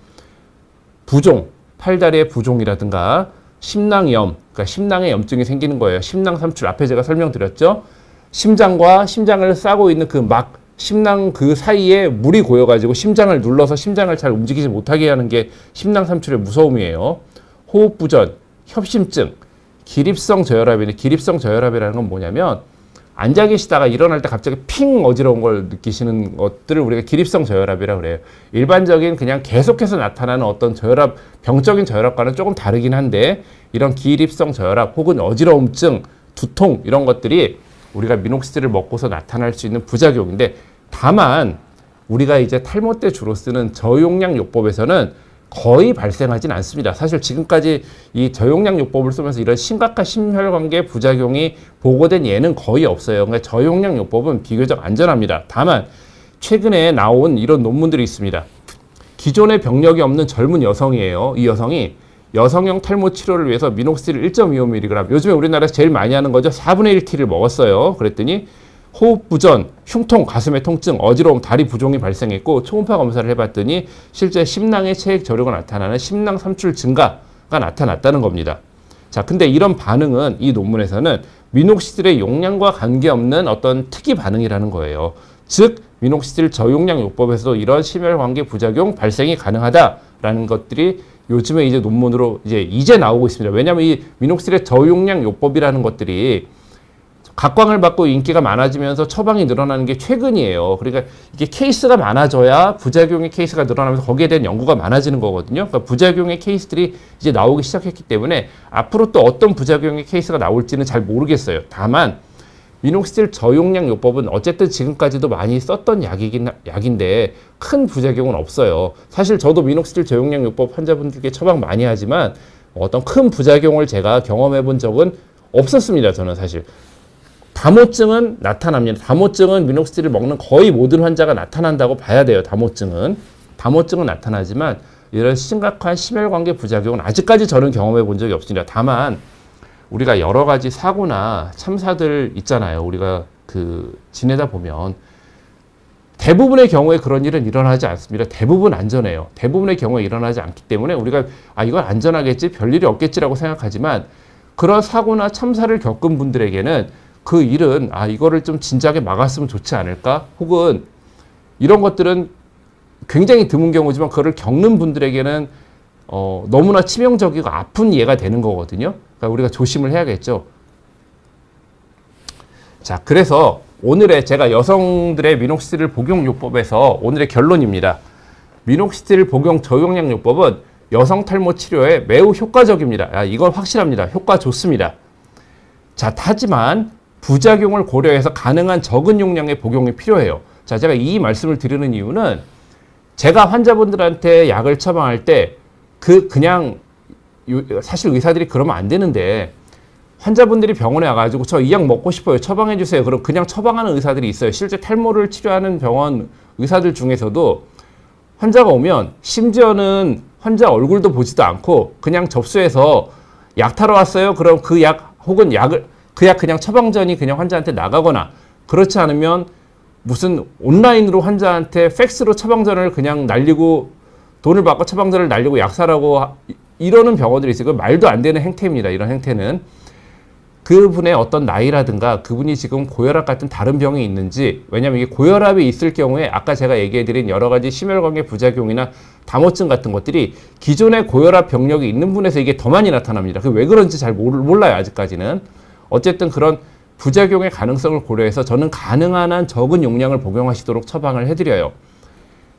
부종, 팔다리의 부종이라든가 심낭염, 그러니까 심낭에 염증이 생기는 거예요. 심낭 삼출, 앞에 제가 설명드렸죠. 심장과 심장을 싸고 있는 그 심낭 그 사이에 물이 고여가지고 심장을 눌러서 심장을 잘 움직이지 못하게 하는 게 심낭 삼출의 무서움이에요. 호흡부전, 협심증, 기립성 저혈압인데, 기립성 저혈압이라는 건 뭐냐면, 앉아 계시다가 일어날 때 갑자기 핑 어지러운 걸 느끼시는 것들을 우리가 기립성 저혈압이라고 그래요. 일반적인 그냥 계속해서 나타나는 어떤 저혈압, 병적인 저혈압과는 조금 다르긴 한데, 이런 기립성 저혈압 혹은 어지러움증, 두통, 이런 것들이 우리가 미녹시딜을 먹고서 나타날 수 있는 부작용인데, 다만 우리가 이제 탈모 때 주로 쓰는 저용량 요법에서는 거의 발생하진 않습니다. 사실 지금까지 이 저용량 요법을 쓰면서 이런 심각한 심혈관계 부작용이 보고된 예는 거의 없어요. 그러니까 저용량 요법은 비교적 안전합니다. 다만 최근에 나온 이런 논문들이 있습니다. 기존에 병력이 없는 젊은 여성이에요. 이 여성이 여성형 탈모 치료를 위해서 미녹시딜 1.25mg, 요즘에 우리나라에서 제일 많이 하는 거죠. 4분의 1T를 먹었어요. 그랬더니 호흡 부전, 흉통, 가슴의 통증, 어지러움, 다리 부종이 발생했고 초음파 검사를 해봤더니 실제 심낭의 체액 저류가 나타나는 심낭 삼출 증가가 나타났다는 겁니다. 자, 근데 이런 반응은 이 논문에서는 미녹시딜의 용량과 관계없는 어떤 특이 반응이라는 거예요. 즉 미녹시딜 저용량 요법에서도 이런 심혈관계 부작용 발생이 가능하다라는 것들이 요즘에 이제 논문으로 이제 나오고 있습니다. 왜냐하면 이 미녹시딜의 저용량 요법이라는 것들이 각광을 받고 인기가 많아지면서 처방이 늘어나는 게 최근이에요. 그러니까 이게 케이스가 많아져야 부작용의 케이스가 늘어나면서 거기에 대한 연구가 많아지는 거거든요. 그러니까 부작용의 케이스들이 이제 나오기 시작했기 때문에 앞으로 또 어떤 부작용의 케이스가 나올지는 잘 모르겠어요. 다만 미녹시딜 저용량 요법은 어쨌든 지금까지도 많이 썼던 약인데 큰 부작용은 없어요. 사실 저도 미녹시딜 저용량 요법 환자분들께 처방 많이 하지만 어떤 큰 부작용을 제가 경험해 본 적은 없었습니다. 저는 사실. 다모증은 나타납니다. 다모증은 미녹시딜을 먹는 거의 모든 환자가 나타난다고 봐야 돼요. 다모증은 나타나지만 이런 심각한 심혈관계 부작용은 아직까지 저는 경험해 본 적이 없습니다. 다만 우리가 여러 가지 사고나 참사들 있잖아요. 우리가 지내다 보면 대부분의 경우에 그런 일은 일어나지 않습니다. 대부분 안전해요. 대부분의 경우에 일어나지 않기 때문에 우리가 이건 안전하겠지, 별일이 없겠지라고 생각하지만 그런 사고나 참사를 겪은 분들에게는 그 일은 이거를 좀 진작에 막았으면 좋지 않을까? 혹은 이런 것들은 굉장히 드문 경우지만 그거를 겪는 분들에게는 너무나 치명적이고 아픈 예가 되는 거거든요. 그러니까 우리가 조심을 해야겠죠. 자, 그래서 오늘의 제가 여성들의 미녹시딜 복용 요법에서 오늘의 결론입니다. 미녹시딜 복용 저용량 요법은 여성 탈모 치료에 매우 효과적입니다. 이건 확실합니다. 효과 좋습니다. 자, 하지만 부작용을 고려해서 가능한 적은 용량의 복용이 필요해요. 자, 제가 이 말씀을 드리는 이유는 제가 환자분들한테 약을 처방할 때 사실 의사들이 그러면 안 되는데 환자분들이 병원에 와가지고 저 이 약 먹고 싶어요. 처방해 주세요. 그럼 그냥 처방하는 의사들이 있어요. 실제 탈모를 치료하는 병원 의사들 중에서도 환자가 오면 심지어는 환자 얼굴도 보지도 않고 그냥 접수해서 약 타러 왔어요. 그럼 그 약 혹은 그 약 그냥 처방전이 그냥 환자한테 나가거나 그렇지 않으면 무슨 온라인으로 환자한테 팩스로 처방전을 그냥 날리고 돈을 받고 처방전을 날리고 약 사라고 이러는 병원들이 있어요. 말도 안 되는 행태입니다. 이런 행태는. 그분의 어떤 나이라든가 그분이 지금 고혈압 같은 다른 병이 있는지, 왜냐하면 이게 고혈압이 있을 경우에 아까 제가 얘기해드린 여러 가지 심혈관계 부작용이나 다모증 같은 것들이 기존에 고혈압 병력이 있는 분에서 이게 더 많이 나타납니다. 그게 왜 그런지 잘 몰라요. 아직까지는. 어쨌든 그런 부작용의 가능성을 고려해서 저는 가능한 한 적은 용량을 복용하시도록 처방을 해드려요.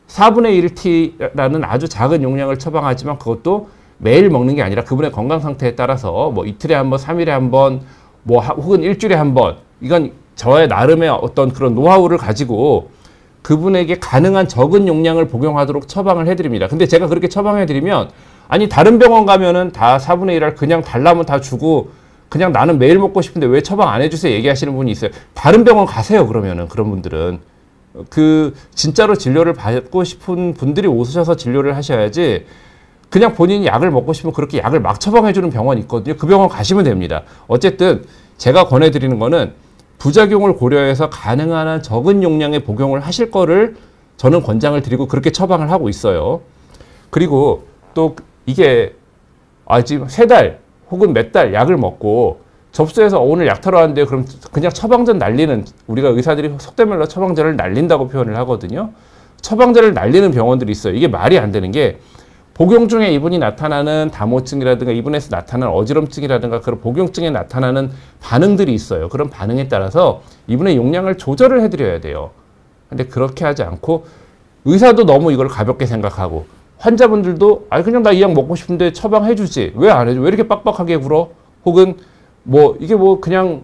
4분의 1T라는 아주 작은 용량을 처방하지만 그것도 매일 먹는 게 아니라 그분의 건강 상태에 따라서 뭐 이틀에 한 번, 3일에 한 번, 혹은 일주일에 한 번, 이건 저의 나름의 어떤 그런 노하우를 가지고 그분에게 가능한 적은 용량을 복용하도록 처방을 해드립니다. 근데 제가 그렇게 처방해드리면 다른 병원 가면은 다 4분의 1을 그냥 달라면 다 주고 그냥 나는 매일 먹고 싶은데 왜 처방 안 해주세요 얘기하시는 분이 있어요. 다른 병원 가세요. 그러면은 그런 분들은 진짜로 진료를 받고 싶은 분들이 오셔서 진료를 하셔야지 그냥 본인이 약을 먹고 싶으면 그렇게 약을 막 처방해주는 병원이 있거든요. 그 병원 가시면 됩니다. 어쨌든 제가 권해드리는 거는 부작용을 고려해서 가능한 한 적은 용량의 복용을 하실 거를 저는 권장을 드리고 그렇게 처방을 하고 있어요. 그리고 또 이게 지금 3달 혹은 몇 달 약을 먹고 접수해서 오늘 약 타러 왔는데 그럼 그냥 처방전 날리는, 우리가 의사들이 속된 말로 처방전을 날린다고 표현을 하거든요. 처방전을 날리는 병원들이 있어요. 이게 말이 안 되는 게 복용 중에 이분이 나타나는 다모증이라든가 이분에서 나타나는 어지럼증이라든가 그런 복용증에 나타나는 반응들이 있어요. 그런 반응에 따라서 이분의 용량을 조절을 해드려야 돼요. 근데 그렇게 하지 않고 의사도 너무 이걸 가볍게 생각하고 환자분들도 그냥 나 이 약 먹고 싶은데 처방해주지 왜 안 해줘? 왜 이렇게 빡빡하게 굴어? 혹은 이게 그냥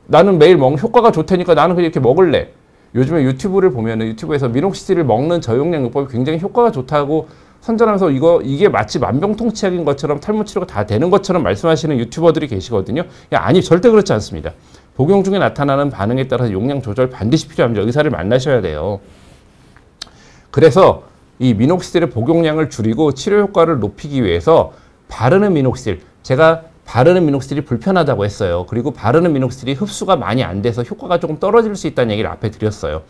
나는 매일 효과가 좋다니까 나는 그냥 이렇게 먹을래. 요즘에 유튜브를 보면은 유튜브에서 미녹시딜을 먹는 저용량 요법이 굉장히 효과가 좋다고 선전하면서 이게 마치 만병통치약인 것처럼 탈모 치료가 다 되는 것처럼 말씀하시는 유튜버들이 계시거든요. 아니, 절대 그렇지 않습니다. 복용 중에 나타나는 반응에 따라서 용량 조절 반드시 필요합니다. 의사를 만나셔야 돼요. 그래서 이 미녹시딜의 복용량을 줄이고 치료 효과를 높이기 위해서 바르는 미녹시딜, 제가 바르는 미녹시딜이 불편하다고 했어요. 그리고 바르는 미녹시딜이 흡수가 많이 안 돼서 효과가 조금 떨어질 수 있다는 얘기를 앞에 드렸어요.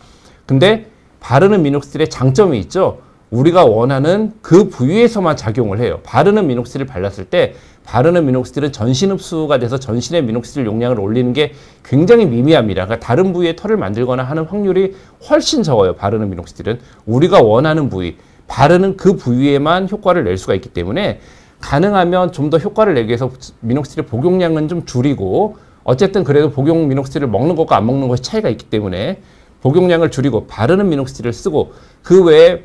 근데 바르는 미녹시딜의 장점이 있죠. 우리가 원하는 그 부위에서만 작용을 해요. 바르는 미녹시딜을 발랐을 때 바르는 미녹시딜은 전신 흡수가 돼서 전신의 미녹시딜 용량을 올리는 게 굉장히 미미합니다. 그러니까 다른 부위에 털을 만들거나 하는 확률이 훨씬 적어요. 바르는 미녹시딜은. 우리가 원하는 부위, 바르는 그 부위에만 효과를 낼 수가 있기 때문에 가능하면 좀 더 효과를 내기 위해서 미녹시딜의 복용량은 좀 줄이고, 어쨌든 그래도 복용 미녹시딜을 먹는 것과 안 먹는 것이 차이가 있기 때문에 복용량을 줄이고 바르는 미녹시딜을 쓰고, 그 외에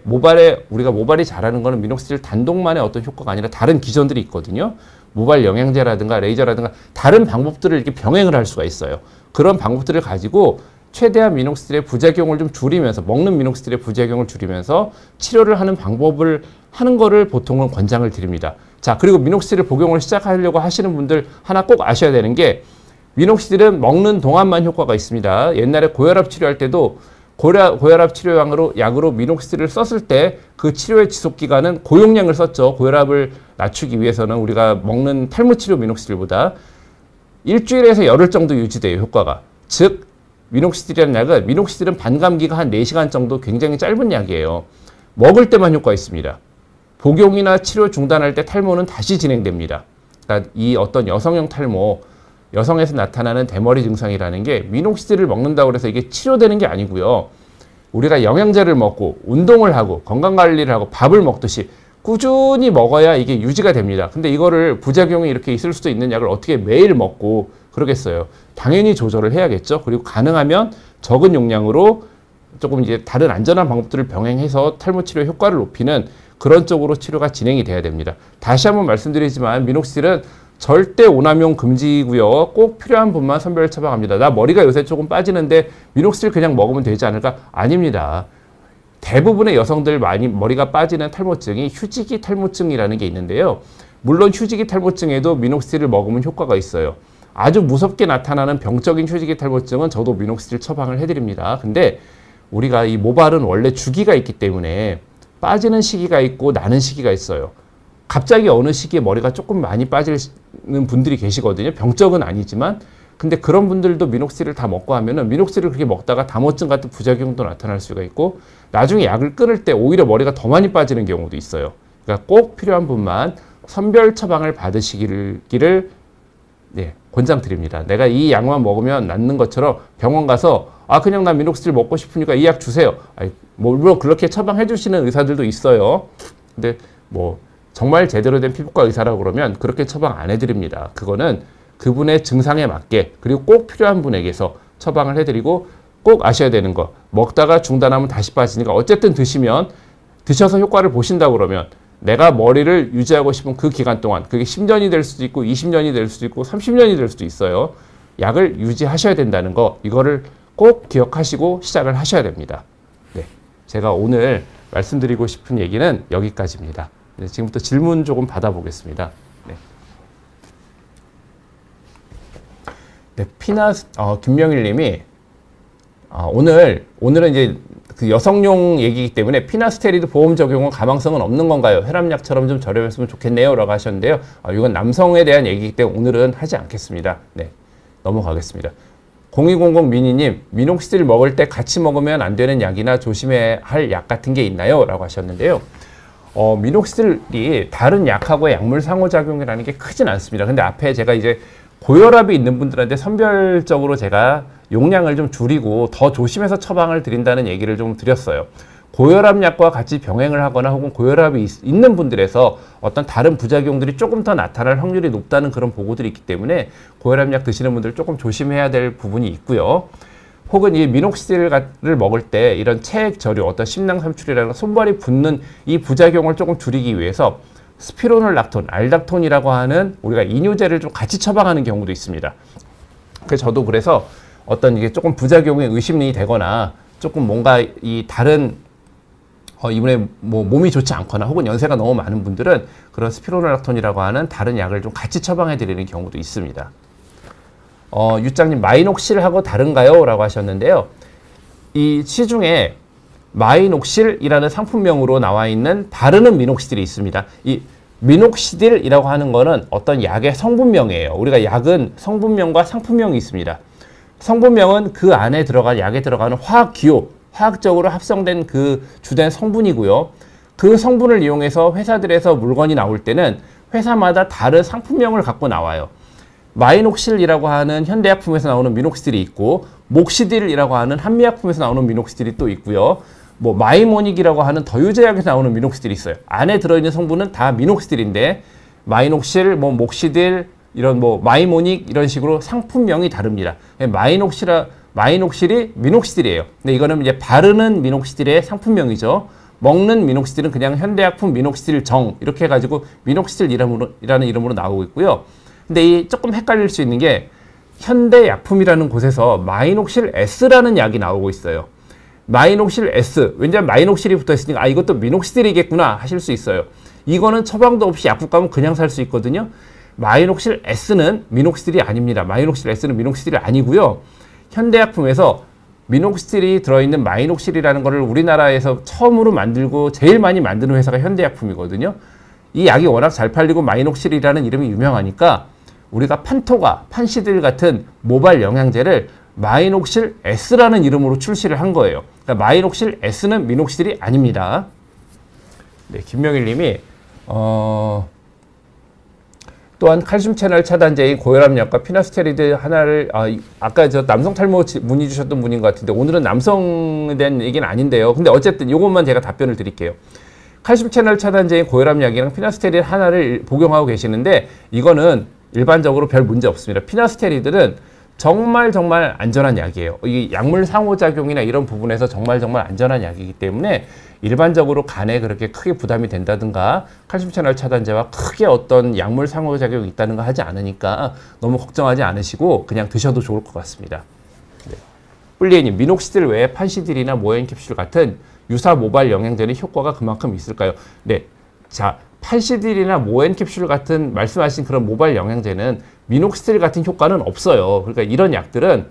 우리가 모발이 자라는 거는 미녹시딜 단독만의 어떤 효과가 아니라 다른 기전들이 있거든요. 모발 영양제라든가 레이저라든가 다른 방법들을 이렇게 병행을 할 수가 있어요. 그런 방법들을 가지고 최대한 미녹시딜의 부작용을 좀 줄이면서, 먹는 미녹시딜의 부작용을 줄이면서 치료를 하는 방법을 하는 거를 보통은 권장을 드립니다. 자, 그리고 미녹시딜 복용을 시작하려고 하시는 분들 하나 꼭 아셔야 되는 게, 미녹시딜은 먹는 동안만 효과가 있습니다. 옛날에 고혈압 치료할 때도 고혈압 치료약으로 미녹시딜을 썼을 때 그 치료의 지속기간은 고용량을 썼죠. 고혈압을 낮추기 위해서는 우리가 먹는 탈모 치료 미녹시딜보다 일주일에서 열흘 정도 유지돼요, 효과가. 즉 미녹시딜이라는 약은, 미녹시딜은 반감기가 한 4시간 정도 굉장히 짧은 약이에요. 먹을 때만 효과 있습니다. 복용이나 치료 중단할 때 탈모는 다시 진행됩니다. 그러니까 이 어떤 여성형 탈모, 여성에서 나타나는 대머리 증상이라는 게 미녹시딜을 먹는다고 해서 이게 치료되는 게 아니고요. 우리가 영양제를 먹고 운동을 하고 건강관리를 하고 밥을 먹듯이 꾸준히 먹어야 이게 유지가 됩니다. 근데 이거를 부작용이 이렇게 있을 수도 있는 약을 어떻게 매일 먹고 그러겠어요. 당연히 조절을 해야겠죠. 그리고 가능하면 적은 용량으로 조금 이제 다른 안전한 방법들을 병행해서 탈모 치료 효과를 높이는 그런 쪽으로 치료가 진행이 돼야 됩니다. 다시 한번 말씀드리지만 미녹시딜은 절대 오남용 금지고요. 꼭 필요한 분만 선별 처방합니다. 나 머리가 요새 조금 빠지는데 미녹시딜 그냥 먹으면 되지 않을까? 아닙니다. 대부분의 여성들 많이 머리가 빠지는 탈모증이 휴지기 탈모증이라는 게 있는데요. 물론 휴지기 탈모증에도 미녹시딜을 먹으면 효과가 있어요. 아주 무섭게 나타나는 병적인 휴지기 탈모증은 저도 미녹시딜 처방을 해드립니다. 근데 우리가 이 모발은 원래 주기가 있기 때문에 빠지는 시기가 있고 나는 시기가 있어요. 갑자기 어느 시기에 머리가 조금 많이 빠지는 분들이 계시거든요. 병적은 아니지만. 근데 그런 분들도 미녹시딜을 다 먹고 하면은 미녹시딜을 그렇게 먹다가 담호증 같은 부작용도 나타날 수가 있고, 나중에 약을 끊을 때 오히려 머리가 더 많이 빠지는 경우도 있어요. 그러니까 꼭 필요한 분만 선별 처방을 받으시기를 권장드립니다. 내가 이 약만 먹으면 낫는 것처럼 병원 가서 그냥 나 미녹시딜 먹고 싶으니까 이 약 주세요. 물론 그렇게 처방해 주시는 의사들도 있어요. 근데 정말 제대로 된 피부과 의사라고 그러면 그렇게 처방 안 해드립니다. 그거는 그분의 증상에 맞게, 그리고 꼭 필요한 분에게서 처방을 해드리고, 꼭 아셔야 되는 거, 먹다가 중단하면 다시 빠지니까 어쨌든 드셔서 효과를 보신다고 그러면 내가 머리를 유지하고 싶은 그 기간 동안, 그게 10년이 될 수도 있고 20년이 될 수도 있고 30년이 될 수도 있어요. 약을 유지하셔야 된다는 거, 이거를 꼭 기억하시고 시작을 하셔야 됩니다. 네, 제가 오늘 말씀드리고 싶은 얘기는 여기까지입니다. 네, 지금부터 질문 조금 받아보겠습니다. 네, 김명일 님이 오늘은 이제 그 여성용 얘기이기 때문에 피나스테리드 보험 적용은 가망성은 없는 건가요? 혈압약처럼 좀 저렴했으면 좋겠네요 라고 하셨는데요. 이건 남성에 대한 얘기이기 때문에 오늘은 하지 않겠습니다. 네, 넘어가겠습니다. 0200 미니님, 미녹시딜 먹을 때 같이 먹으면 안 되는 약이나 조심해야 할 약 같은 게 있나요? 라고 하셨는데요. 미녹시딜이 다른 약하고의 약물 상호작용이라는 게 크진 않습니다. 근데 앞에 제가 이제 고혈압이 있는 분들한테 선별적으로 제가 용량을 좀 줄이고 더 조심해서 처방을 드린다는 얘기를 좀 드렸어요. 고혈압 약과 같이 병행을 하거나 혹은 고혈압이 있는 분들에서 어떤 다른 부작용들이 조금 더 나타날 확률이 높다는 그런 보고들이 있기 때문에 고혈압 약 드시는 분들 조금 조심해야 될 부분이 있고요. 혹은 이 미녹시딜을 먹을 때 이런 체액 저류, 어떤 심낭 삼출이라는 손발이 붓는 이 부작용을 조금 줄이기 위해서 스피로놀락톤, 알닥톤이라고 하는 우리가 이뇨제를 좀 같이 처방하는 경우도 있습니다. 그래서 저도 어떤 이게 조금 부작용이 의심이 되거나 조금 뭔가 이 다른 이번에 뭐 몸이 좋지 않거나 혹은 연세가 너무 많은 분들은 그런 스피로놀락톤이라고 하는 다른 약을 좀 같이 처방해 드리는 경우도 있습니다. 유장님, 마이녹실하고 다른가요? 라고 하셨는데요. 이 시중에 마이녹실이라는 상품명으로 나와 있는 다르는 미녹시딜이 있습니다. 이 미녹시딜이라고 하는 거는 어떤 약의 성분명이에요. 우리가 약은 성분명과 상품명이 있습니다. 성분명은 그 안에 들어간 약에 들어가는 화학 기호, 화학적으로 합성된 그 주된 성분이고요. 그 성분을 이용해서 회사들에서 물건이 나올 때는 회사마다 다른 상품명을 갖고 나와요. 마이녹실이라고 하는 현대약품에서 나오는 미녹시딜이 있고, 목시딜이라고 하는 한미약품에서 나오는 미녹시딜이 또 있고요. 뭐 마이모닉이라고 하는 더유제약에서 나오는 미녹시딜이 있어요. 안에 들어있는 성분은 다 미녹시딜인데 마이녹실, 뭐 목시딜, 이런 뭐 마이모닉 이런 식으로 상품명이 다릅니다. 마이녹실이 미녹시딜이에요. 근데 이거는 이제 바르는 미녹시딜의 상품명이죠. 먹는 미녹시딜은 그냥 현대약품 미녹시딜 정 이렇게 해가지고 미녹시딜이라는 이름으로 나오고 있고요. 근데 이 조금 헷갈릴 수 있는 게 현대약품이라는 곳에서 마이녹실 S라는 약이 나오고 있어요. 마이녹실 S, 왜냐하면 마이녹실이 붙어 있으니까 이것도 미녹시딜이겠구나 하실 수 있어요. 이거는 처방도 없이 약국 가면 그냥 살 수 있거든요. 마이녹실 S는 미녹시딜이 아닙니다. 마이녹실 S는 미녹시딜이 아니고요. 현대약품에서 미녹시딜이 들어있는 마이녹실이라는 거를 우리나라에서 처음으로 만들고 제일 많이 만드는 회사가 현대약품이거든요. 이 약이 워낙 잘 팔리고 마이녹실이라는 이름이 유명하니까 우리가 판토가, 판시딜 같은 모발 영양제를 마이녹실 S라는 이름으로 출시를 한 거예요. 그러니까 마이녹실 S는 미녹시딜이 아닙니다. 네, 김명일 님이 또한 칼슘 채널 차단제인 고혈압약과 피나스테리드 하나를 아까 저 남성 탈모 문의 주셨던 분인 것 같은데 오늘은 남성에 대한 얘기는 아닌데요. 근데 어쨌든 이것만 제가 답변을 드릴게요. 칼슘 채널 차단제인 고혈압약이랑 피나스테리드 하나를 복용하고 계시는데 이거는 일반적으로 별 문제 없습니다. 피나스테리드는 정말 안전한 약이에요. 이 약물 상호작용이나 이런 부분에서 정말 안전한 약이기 때문에 일반적으로 간에 그렇게 크게 부담이 된다든가 칼슘 채널 차단제와 크게 어떤 약물 상호작용이 있다는 거 하지 않으니까 너무 걱정하지 않으시고 그냥 드셔도 좋을 것 같습니다. 네. 뿔리에님, 미녹시딜 외에 판시딜이나 모엔캡슐 같은 유사 모발 영양제는 효과가 그만큼 있을까요? 네. 자, 판시딜이나 모엔캡슐 같은 말씀하신 그런 모발 영양제는 미녹시딜 같은 효과는 없어요. 그러니까 이런 약들은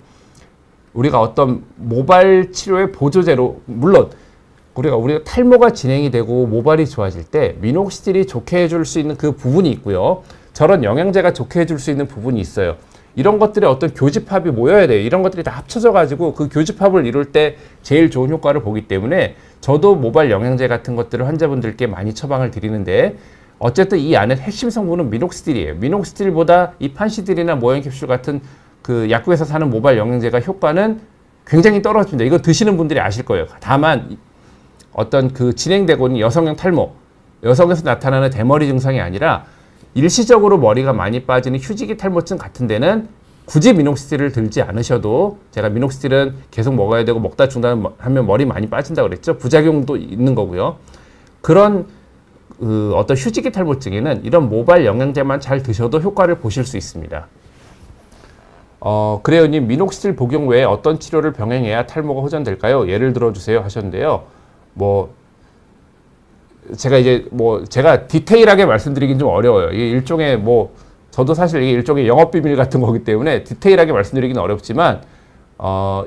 우리가 어떤 모발 치료의 보조제로, 물론 우리가 탈모가 진행이 되고 모발이 좋아질 때 미녹시딜이 좋게 해줄 수 있는 그 부분이 있고요. 저런 영양제가 좋게 해줄 수 있는 부분이 있어요. 이런 것들의 어떤 교집합이 모여야 돼요. 이런 것들이 다 합쳐져 가지고 그 교집합을 이룰 때 제일 좋은 효과를 보기 때문에 저도 모발 영양제 같은 것들을 환자분들께 많이 처방을 드리는데 어쨌든 이 안에 핵심 성분은 미녹시딜이에요. 미녹시딜보다 이 판시딜이나 모엔캡슐 같은 그 약국에서 사는 모발 영양제가 효과는 굉장히 떨어집니다. 이거 드시는 분들이 아실 거예요. 다만 어떤 그 진행되고 있는 여성형 탈모, 여성에서 나타나는 대머리 증상이 아니라 일시적으로 머리가 많이 빠지는 휴지기 탈모증 같은 데는 굳이 미녹시딜을 들지 않으셔도, 제가 미녹시딜은 계속 먹어야 되고 먹다 중단하면 머리 많이 빠진다고 그랬죠. 부작용도 있는 거고요. 그런 어떤 휴지기 탈모증에는 이런 모발 영양제만 잘 드셔도 효과를 보실 수 있습니다. 그래요님, 미녹시딜 복용 외에 어떤 치료를 병행해야 탈모가 호전될까요? 예를 들어주세요 하셨는데요. 제가 디테일하게 말씀드리긴 좀 어려워요. 이게 일종의 저도 사실 이게 일종의 영업비밀 같은 거기 때문에 디테일하게 말씀드리기는 어렵지만,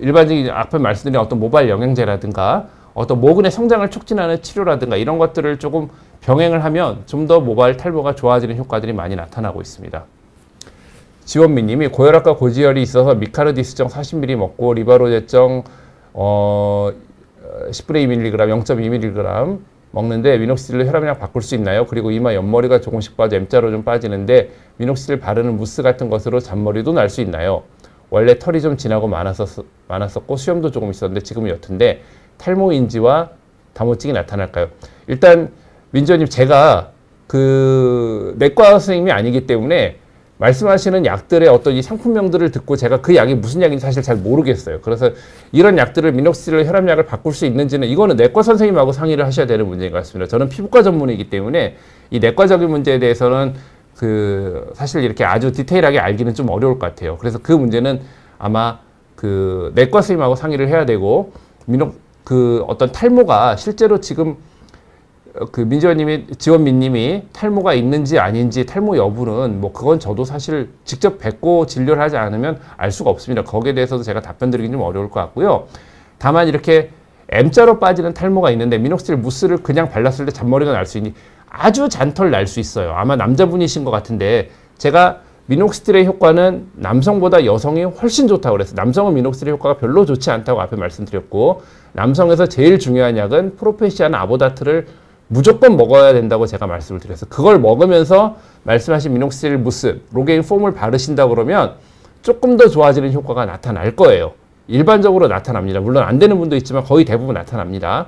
일반적인 앞에 말씀드린 어떤 모발 영양제라든가 어떤 모근의 성장을 촉진하는 치료라든가 이런 것들을 조금 병행을 하면 좀 더 모발 탈모가 좋아지는 효과들이 많이 나타나고 있습니다. 지원미 님이 고혈압과 고지혈이 있어서 미카르디스정 40ml 먹고 리바로제정 10분의 2mg, 0.2mg 먹는데 미녹시딜로 혈압약 바꿀 수 있나요? 그리고 이마 옆머리가 조금씩 빠져 M자로 좀 빠지는데 미녹시딜 바르는 무스 같은 것으로 잔머리도 날 수 있나요? 원래 털이 좀 진하고 많았었고 수염도 조금 있었는데 지금은 옅은데 탈모인지와 다모증이 나타날까요? 일단 민주님, 제가 내과 선생님이 아니기 때문에 말씀하시는 약들의 어떤 이 상품명들을 듣고 제가 그 약이 무슨 약인지 사실 잘 모르겠어요. 그래서 이런 약들을 미녹시딜로 혈압약을 바꿀 수 있는지는 이거는 내과 선생님하고 상의를 하셔야 되는 문제인 것 같습니다. 저는 피부과 전문이기 때문에 이 내과적인 문제에 대해서는 사실 이렇게 아주 디테일하게 알기는 좀 어려울 것 같아요. 그래서 그 문제는 아마 내과 선생님하고 상의를 해야 되고, 그 어떤 탈모가 실제로 지금 그 지원민님이 탈모가 있는지 아닌지 탈모 여부는 뭐 그건 저도 사실 직접 뵙고 진료를 하지 않으면 알 수가 없습니다. 거기에 대해서도 제가 답변 드리긴 좀 어려울 것 같고요. 다만 이렇게 M자로 빠지는 탈모가 있는데 미녹시딜 무스를 그냥 발랐을 때 잔머리가 날 수 있니? 아주 잔털 날 수 있어요. 아마 남자분이신 것 같은데 제가 미녹시딜의 효과는 남성보다 여성이 훨씬 좋다고 그랬어요. 남성은 미녹시딜의 효과가 별로 좋지 않다고 앞에 말씀드렸고 남성에서 제일 중요한 약은 프로페시아나 아보다트를 무조건 먹어야 된다고 제가 말씀을 드렸어요. 그걸 먹으면서 말씀하신 미녹시딜 무스, 로게인 폼을 바르신다 그러면 조금 더 좋아지는 효과가 나타날 거예요. 일반적으로 나타납니다. 물론 안 되는 분도 있지만 거의 대부분 나타납니다.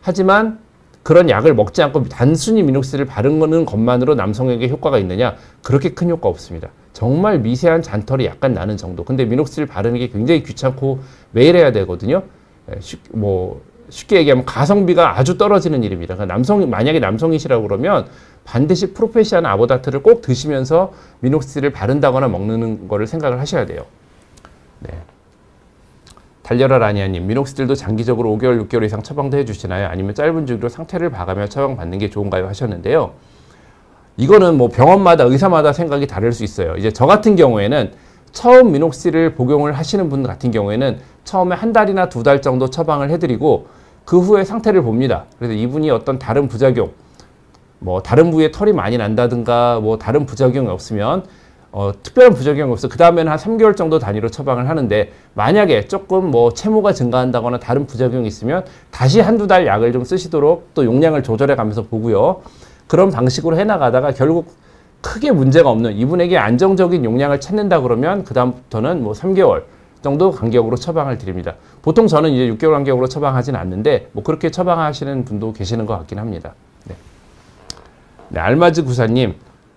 하지만 그런 약을 먹지 않고 단순히 미녹시딜을 바르는 것만으로 남성에게 효과가 있느냐? 그렇게 큰 효과 없습니다. 정말 미세한 잔털이 약간 나는 정도. 근데 미녹시딜 바르는 게 굉장히 귀찮고 매일 해야 되거든요. 쉽게 얘기하면 가성비가 아주 떨어지는 일입니다. 그러니까 만약에 남성이시라고 그러면 반드시 프로페시아나 아보다트를 꼭 드시면서 미녹시딜을 바른다거나 먹는 거를 생각을 하셔야 돼요. 네. 달려라 라니아님, 미녹시딜도 장기적으로 5개월, 6개월 이상 처방도 해주시나요? 아니면 짧은 주기로 상태를 봐가며 처방받는 게 좋은가요? 하셨는데요. 이거는 뭐 병원마다 의사마다 생각이 다를 수 있어요. 이제 저 같은 경우에는 처음 미녹시딜을 복용을 하시는 분 같은 경우에는 처음에 한 달이나 2달 정도 처방을 해드리고 그 후에 상태를 봅니다. 그래서 이분이 어떤 다른 부작용, 뭐 다른 부위에 털이 많이 난다든가 뭐 다른 부작용이 없으면 특별한 부작용이 없어. 그 다음에는 한 3개월 정도 단위로 처방을 하는데 만약에 조금 뭐 채모가 증가한다거나 다른 부작용이 있으면 다시 한두 달 약을 좀 쓰시도록 또 용량을 조절해 가면서 보고요. 그런 방식으로 해나가다가 결국 크게 문제가 없는 이분에게 안정적인 용량을 찾는다 그러면 그 다음부터는 뭐 3개월 정도 간격으로 처방을 드립니다. 보통 저는 이제 6개월 간격으로 처방하진 않는데 뭐 그렇게 처방하시는 분도 계시는 것 같긴 합니다. 네. 네, 알마즈 구사님,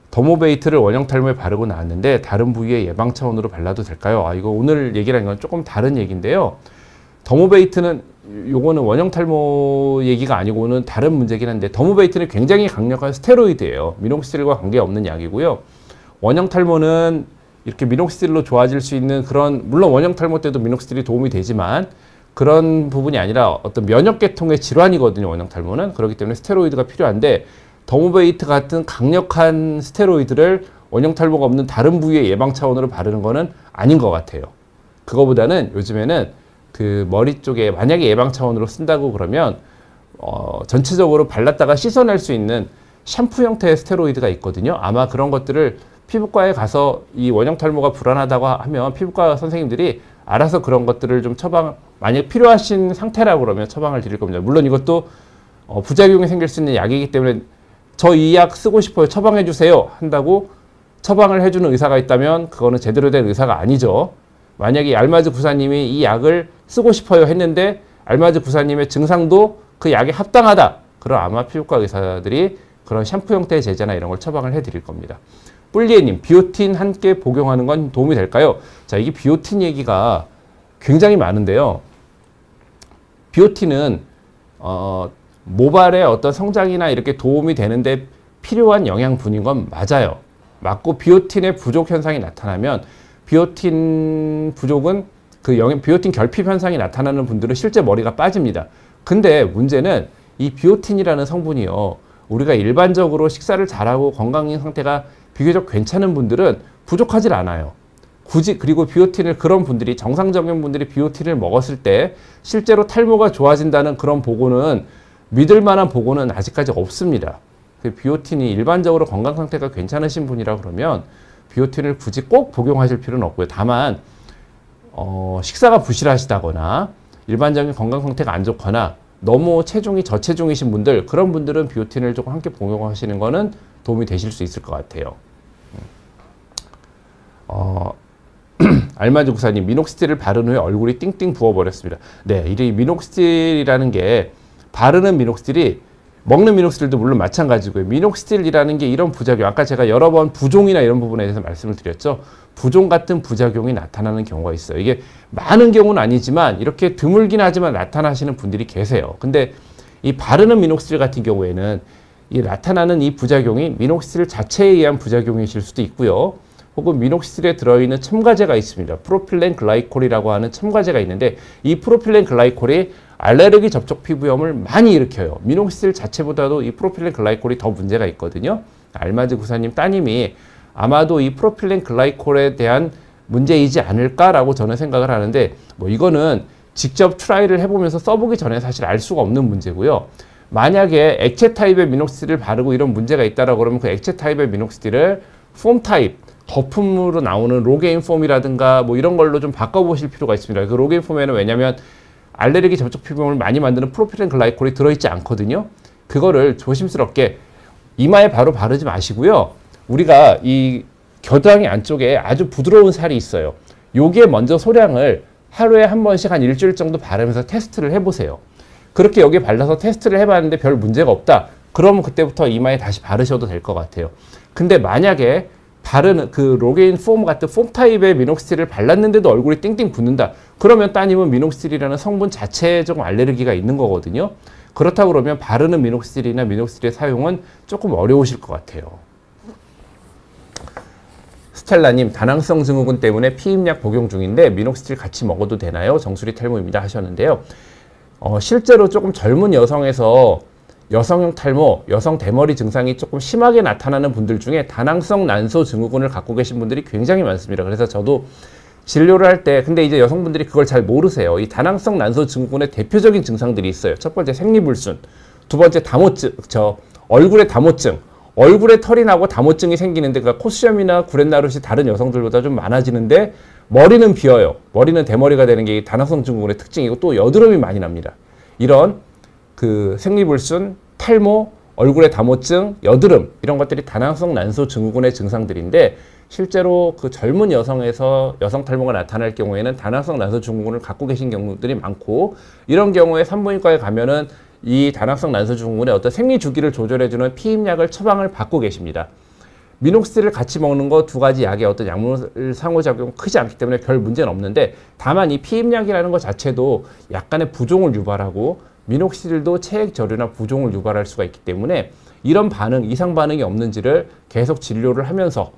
더모베이트를 원형 탈모에 바르고 나왔는데 다른 부위에 예방 차원으로 발라도 될까요? 이거 오늘 얘기라는 건 조금 다른 얘기인데요. 더모베이트는 요거는 원형 탈모 얘기가 아니고는 다른 문제긴 한데 더모베이트는 굉장히 강력한 스테로이드예요. 미녹시딜과 관계없는 약이고요. 원형 탈모는 이렇게 미녹시딜로 좋아질 수 있는 그런, 물론 원형 탈모 때도 미녹시딜이 도움이 되지만 그런 부분이 아니라 어떤 면역계통의 질환이거든요. 원형 탈모는. 그렇기 때문에 스테로이드가 필요한데 더모베이트 같은 강력한 스테로이드를 원형 탈모가 없는 다른 부위의 예방 차원으로 바르는 거는 아닌 것 같아요. 그거보다는 요즘에는 그 머리 쪽에 만약에 예방 차원으로 쓴다고 그러면 전체적으로 발랐다가 씻어낼 수 있는 샴푸 형태의 스테로이드가 있거든요. 아마 그런 것들을 피부과에 가서 이 원형 탈모가 불안하다고 하면 피부과 선생님들이 알아서 그런 것들을 좀 만약 필요하신 상태라고 그러면 처방을 드릴 겁니다. 물론 이것도 부작용이 생길 수 있는 약이기 때문에 저 이 약 쓰고 싶어요. 처방해 주세요. 한다고 처방을 해주는 의사가 있다면 그거는 제대로 된 의사가 아니죠. 만약에 알마즈 구사님이 이 약을 쓰고 싶어요 했는데 알마즈 구사님의 증상도 그 약에 합당하다. 그럼 아마 피부과 의사들이 그런 샴푸 형태의 제제나 이런 걸 처방을 해드릴 겁니다. 뿔리에님, 비오틴 함께 복용하는 건 도움이 될까요? 자, 이게 비오틴 얘기가 굉장히 많은데요. 비오틴은 모발의 어떤 성장이나 이렇게 도움이 되는데 필요한 영양분인 건 맞아요. 맞고 비오틴의 부족 현상이 나타나면 비오틴 부족은 비오틴 결핍 현상이 나타나는 분들은 실제 머리가 빠집니다. 근데 문제는 이 비오틴이라는 성분이요. 우리가 일반적으로 식사를 잘하고 건강 상태가 비교적 괜찮은 분들은 부족하질 않아요. 그리고 비오틴을 그런 분들이 정상적인 분들이 비오틴을 먹었을 때 실제로 탈모가 좋아진다는 그런 보고는 믿을 만한 보고는 아직까지 없습니다. 비오틴이 일반적으로 건강 상태가 괜찮으신 분이라 그러면 비오틴을 굳이 꼭 복용하실 필요는 없고요. 다만 식사가 부실하시다거나 일반적인 건강 상태가 안 좋거나 너무 체중이 저체중이신 분들, 그런 분들은 비오틴을 조금 함께 복용하시는 거는 도움이 되실 수 있을 것 같아요. 알마즈 구사님, 미녹시딜을 바른 후에 얼굴이 띵띵 부어버렸습니다. 네, 이 미녹시딜이라는 게 바르는 미녹시딜이 먹는 미녹시딜도 물론 마찬가지고요. 미녹시딜이라는 게 이런 부작용, 아까 제가 여러 번 부종이나 이런 부분에 대해서 말씀을 드렸죠. 부종 같은 부작용이 나타나는 경우가 있어요. 이게 많은 경우는 아니지만 이렇게 드물긴 하지만 나타나시는 분들이 계세요. 근데 이 바르는 미녹시딜 같은 경우에는 이 나타나는 이 부작용이 미녹시딜 자체에 의한 부작용이실 수도 있고요. 혹은 미녹시딜에 들어있는 첨가제가 있습니다. 프로필렌 글라이콜이라고 하는 첨가제가 있는데 이 프로필렌 글라이콜이 알레르기 접촉 피부염을 많이 일으켜요. 미녹시딜 자체보다도 이 프로필렌 글라이콜이 더 문제가 있거든요. 알마즈 구사님 따님이 아마도 이 프로필렌 글라이콜에 대한 문제이지 않을까라고 저는 생각을 하는데, 뭐 이거는 직접 트라이를 해보면서 써보기 전에 사실 알 수가 없는 문제고요. 만약에 액체 타입의 미녹시딜을 바르고 이런 문제가 있다라고 그러면 그 액체 타입의 미녹시딜을 폼 타입, 거품으로 나오는 로게인 폼이라든가 뭐 이런 걸로 좀 바꿔보실 필요가 있습니다. 그 로게인 폼에는 왜냐면 알레르기 접촉 피부염을 많이 만드는 프로필렌 글라이콜이 들어있지 않거든요. 그거를 조심스럽게 이마에 바로 바르지 마시고요. 우리가 이 겨드랑이 안쪽에 아주 부드러운 살이 있어요. 요게 먼저 소량을 하루에 한 번씩 한 일주일 정도 바르면서 테스트를 해보세요. 그렇게 여기에 발라서 테스트를 해봤는데 별 문제가 없다. 그러면 그때부터 이마에 다시 바르셔도 될 것 같아요. 근데 만약에 바르는 그 로게인 폼 같은 폼 타입의 미녹시딜을 발랐는데도 얼굴이 띵띵 붓는다. 그러면 따님은 미녹시딜이라는 성분 자체에 조금 알레르기가 있는 거거든요. 그렇다고 그러면 바르는 미녹시딜이나 미녹시딜의 사용은 조금 어려우실 것 같아요. 스텔라님, 다낭성 증후군 때문에 피임약 복용 중인데 미녹시딜 같이 먹어도 되나요? 정수리 탈모입니다 하셨는데요. 실제로 조금 젊은 여성에서 여성형 탈모, 여성 대머리 증상이 조금 심하게 나타나는 분들 중에 다낭성 난소 증후군을 갖고 계신 분들이 굉장히 많습니다. 그래서 저도 진료를 할 때, 근데 이제 여성분들이 그걸 잘 모르세요. 이 다낭성 난소 증후군의 대표적인 증상들이 있어요. 첫 번째 생리불순, 두 번째 다모증, 얼굴에 다모증, 얼굴에 털이 나고 다모증이 생기는데, 그러니까 코수염이나 구렛나룻이 다른 여성들보다 좀 많아지는데 머리는 비어요. 머리는 대머리가 되는 게 다낭성 증후군의 특징이고, 또 여드름이 많이 납니다. 이런 그 생리불순, 탈모, 얼굴에 다모증, 여드름 이런 것들이 다낭성 난소 증후군의 증상들인데, 실제로 그 젊은 여성에서 여성 탈모가 나타날 경우에는 다낭성 난소 증후군을 갖고 계신 경우들이 많고, 이런 경우에 산부인과에 가면은 이 다낭성 난소 증후군의 어떤 생리 주기를 조절해주는 피임약을 처방을 받고 계십니다. 미녹시딜을 같이 먹는 거 두 가지 약의 어떤 약물 상호작용 크지 않기 때문에 별 문제는 없는데, 다만 이 피임약이라는 것 자체도 약간의 부종을 유발하고 미녹시딜도 체액 저류나 부종을 유발할 수가 있기 때문에 이런 반응, 이상 반응이 없는지를 계속 진료를 하면서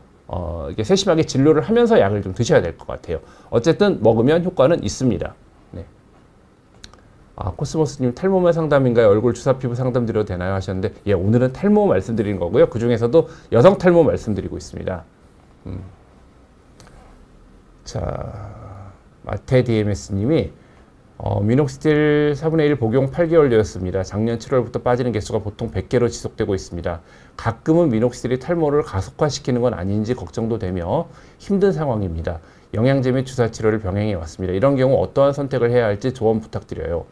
이게 세심하게 진료를 하면서 약을 좀 드셔야 될 것 같아요. 어쨌든 먹으면 효과는 있습니다. 네. 코스모스님, 탈모만 상담인가요? 얼굴 주사 피부 상담 드려도 되나요? 하셨는데, 예, 오늘은 탈모 말씀드리는 거고요. 그 중에서도 여성 탈모 말씀드리고 있습니다. 자, 마테 DMS님이 미녹시딜 4분의 1 복용 8개월이었습니다. 작년 7월부터 빠지는 개수가 보통 100개로 지속되고 있습니다. 가끔은 미녹시딜이 탈모를 가속화시키는 건 아닌지 걱정도 되며 힘든 상황입니다. 영양제 및 주사 치료를 병행해 왔습니다. 이런 경우 어떠한 선택을 해야 할지 조언 부탁드려요.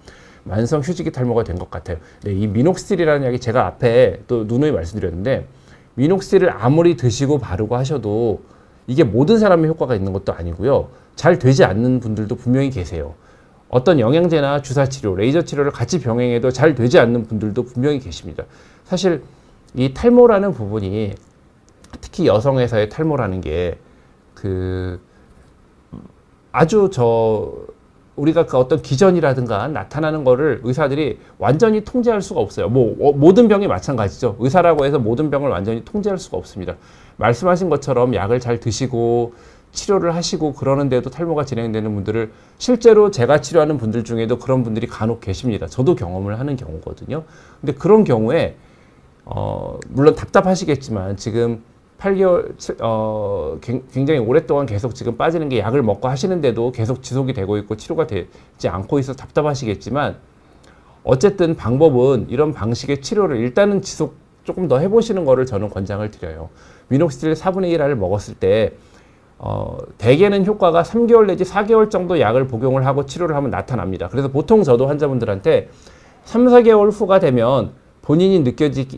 만성 휴지기 탈모가 된 것 같아요. 네, 이 미녹시딜이라는 약이 제가 앞에 또 누누이 말씀드렸는데, 미녹시딜을 아무리 드시고 바르고 하셔도 이게 모든 사람의 효과가 있는 것도 아니고요. 잘 되지 않는 분들도 분명히 계세요. 어떤 영양제나 주사 치료, 레이저 치료를 같이 병행해도 잘 되지 않는 분들도 분명히 계십니다. 사실 이 탈모라는 부분이, 특히 여성에서의 탈모라는 게 아주 우리가 그 어떤 기전이라든가 나타나는 거를 의사들이 완전히 통제할 수가 없어요. 모든 병이 마찬가지죠. 의사라고 해서 모든 병을 완전히 통제할 수가 없습니다. 말씀하신 것처럼 약을 잘 드시고 치료를 하시고 그러는데도 탈모가 진행되는 분들을, 실제로 제가 치료하는 분들 중에도 그런 분들이 간혹 계십니다. 저도 경험을 하는 경우거든요. 근데 그런 경우에 물론 답답하시겠지만 지금 8개월 굉장히 오랫동안 계속 지금 빠지는 게 약을 먹고 하시는데도 계속 지속이 되고 있고 치료가 되지 않고 있어서 답답하시겠지만, 어쨌든 방법은 이런 방식의 치료를 일단은 지속 조금 더 해보시는 거를 저는 권장을 드려요. 미녹시딜 4분의 1알을 먹었을 때 대개는 효과가 3개월 내지 4개월 정도 약을 복용을 하고 치료를 하면 나타납니다. 그래서 보통 저도 환자분들한테 3, 4개월 후가 되면 본인이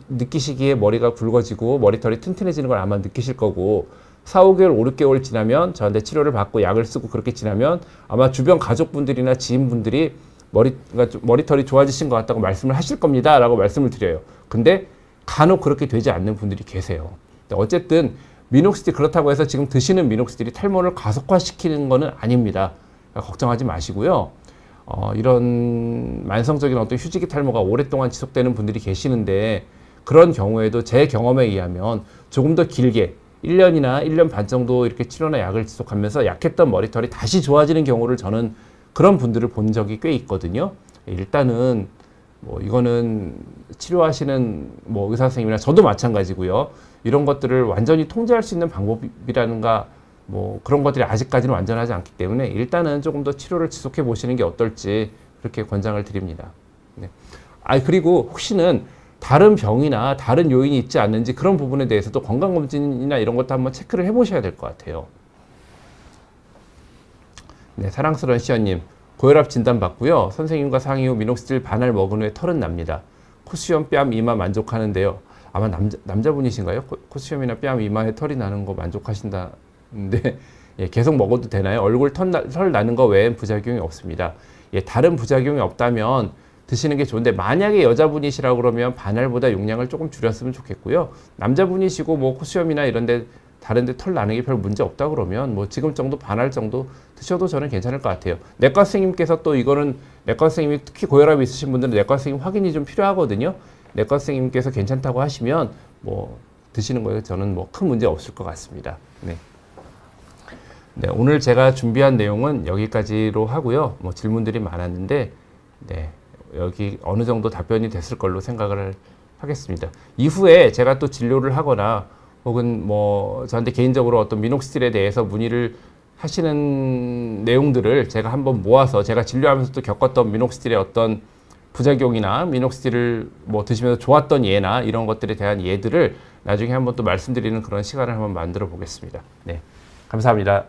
느끼시기에 머리가 굵어지고 머리털이 튼튼해지는 걸 아마 느끼실 거고, 4, 5개월, 5, 6개월 지나면 저한테 치료를 받고 약을 쓰고 그렇게 지나면 아마 주변 가족분들이나 지인분들이 머리털이 좋아지신 것 같다고 말씀을 하실 겁니다 라고 말씀을 드려요. 근데 간혹 그렇게 되지 않는 분들이 계세요. 어쨌든 미녹시딜, 그렇다고 해서 지금 드시는 미녹시딜이 탈모를 가속화시키는 것은 아닙니다. 그러니까 걱정하지 마시고요. 이런 만성적인 어떤 휴지기 탈모가 오랫동안 지속되는 분들이 계시는데, 그런 경우에도 제 경험에 의하면 조금 더 길게 1년이나 1년 반 정도 이렇게 치료나 약을 지속하면서 약했던 머리털이 다시 좋아지는 경우를 저는 그런 분들을 본 적이 꽤 있거든요. 일단은 뭐 이거는 치료하시는 뭐 의사 선생님이나 저도 마찬가지고요. 이런 것들을 완전히 통제할 수 있는 방법이라는가 뭐 그런 것들이 아직까지는 완전하지 않기 때문에 일단은 조금 더 치료를 지속해 보시는 게 어떨지 그렇게 권장을 드립니다. 네. 그리고 혹시는 다른 병이나 다른 요인이 있지 않는지 그런 부분에 대해서도 건강검진이나 이런 것도 한번 체크를 해보셔야 될 것 같아요. 네, 사랑스러운 시연님. 고혈압 진단 받고요. 선생님과 상의 후 미녹시딜 반알 먹은 후에 털은 납니다. 코수염, 뺨, 이마 만족하는데요. 아마 남자분이신가요? 코수염이나 뺨, 이마에 털이 나는 거 만족하신다는데 예, 계속 먹어도 되나요? 얼굴 털 나는 거 외엔 부작용이 없습니다. 예, 다른 부작용이 없다면 드시는 게 좋은데 만약에 여자분이시라고 그러면 반알보다 용량을 조금 줄였으면 좋겠고요. 남자분이시고 뭐 코수염이나 이런데 다른데 털 나는 게 별 문제 없다 그러면 뭐 지금 정도 반알 정도 드셔도 저는 괜찮을 것 같아요. 내과 선생님께서 또 이거는 내과 선생님이 특히 고혈압이 있으신 분들은 내과 선생님 확인이 좀 필요하거든요. 내과 선생님께서 괜찮다고 하시면 뭐 드시는 거에 저는 뭐 큰 문제 없을 것 같습니다. 네. 네, 오늘 제가 준비한 내용은 여기까지로 하고요. 뭐 질문들이 많았는데 네, 여기 어느 정도 답변이 됐을 걸로 생각을 하겠습니다. 이후에 제가 또 진료를 하거나 혹은 뭐 저한테 개인적으로 어떤 미녹시딜에 대해서 문의를 하시는 내용들을 제가 한번 모아서 제가 진료하면서 또 겪었던 미녹시딜의 어떤 부작용이나 미녹시딜을 뭐 드시면서 좋았던 예나 이런 것들에 대한 예들을 나중에 한번 또 말씀드리는 그런 시간을 한번 만들어 보겠습니다. 네, 감사합니다.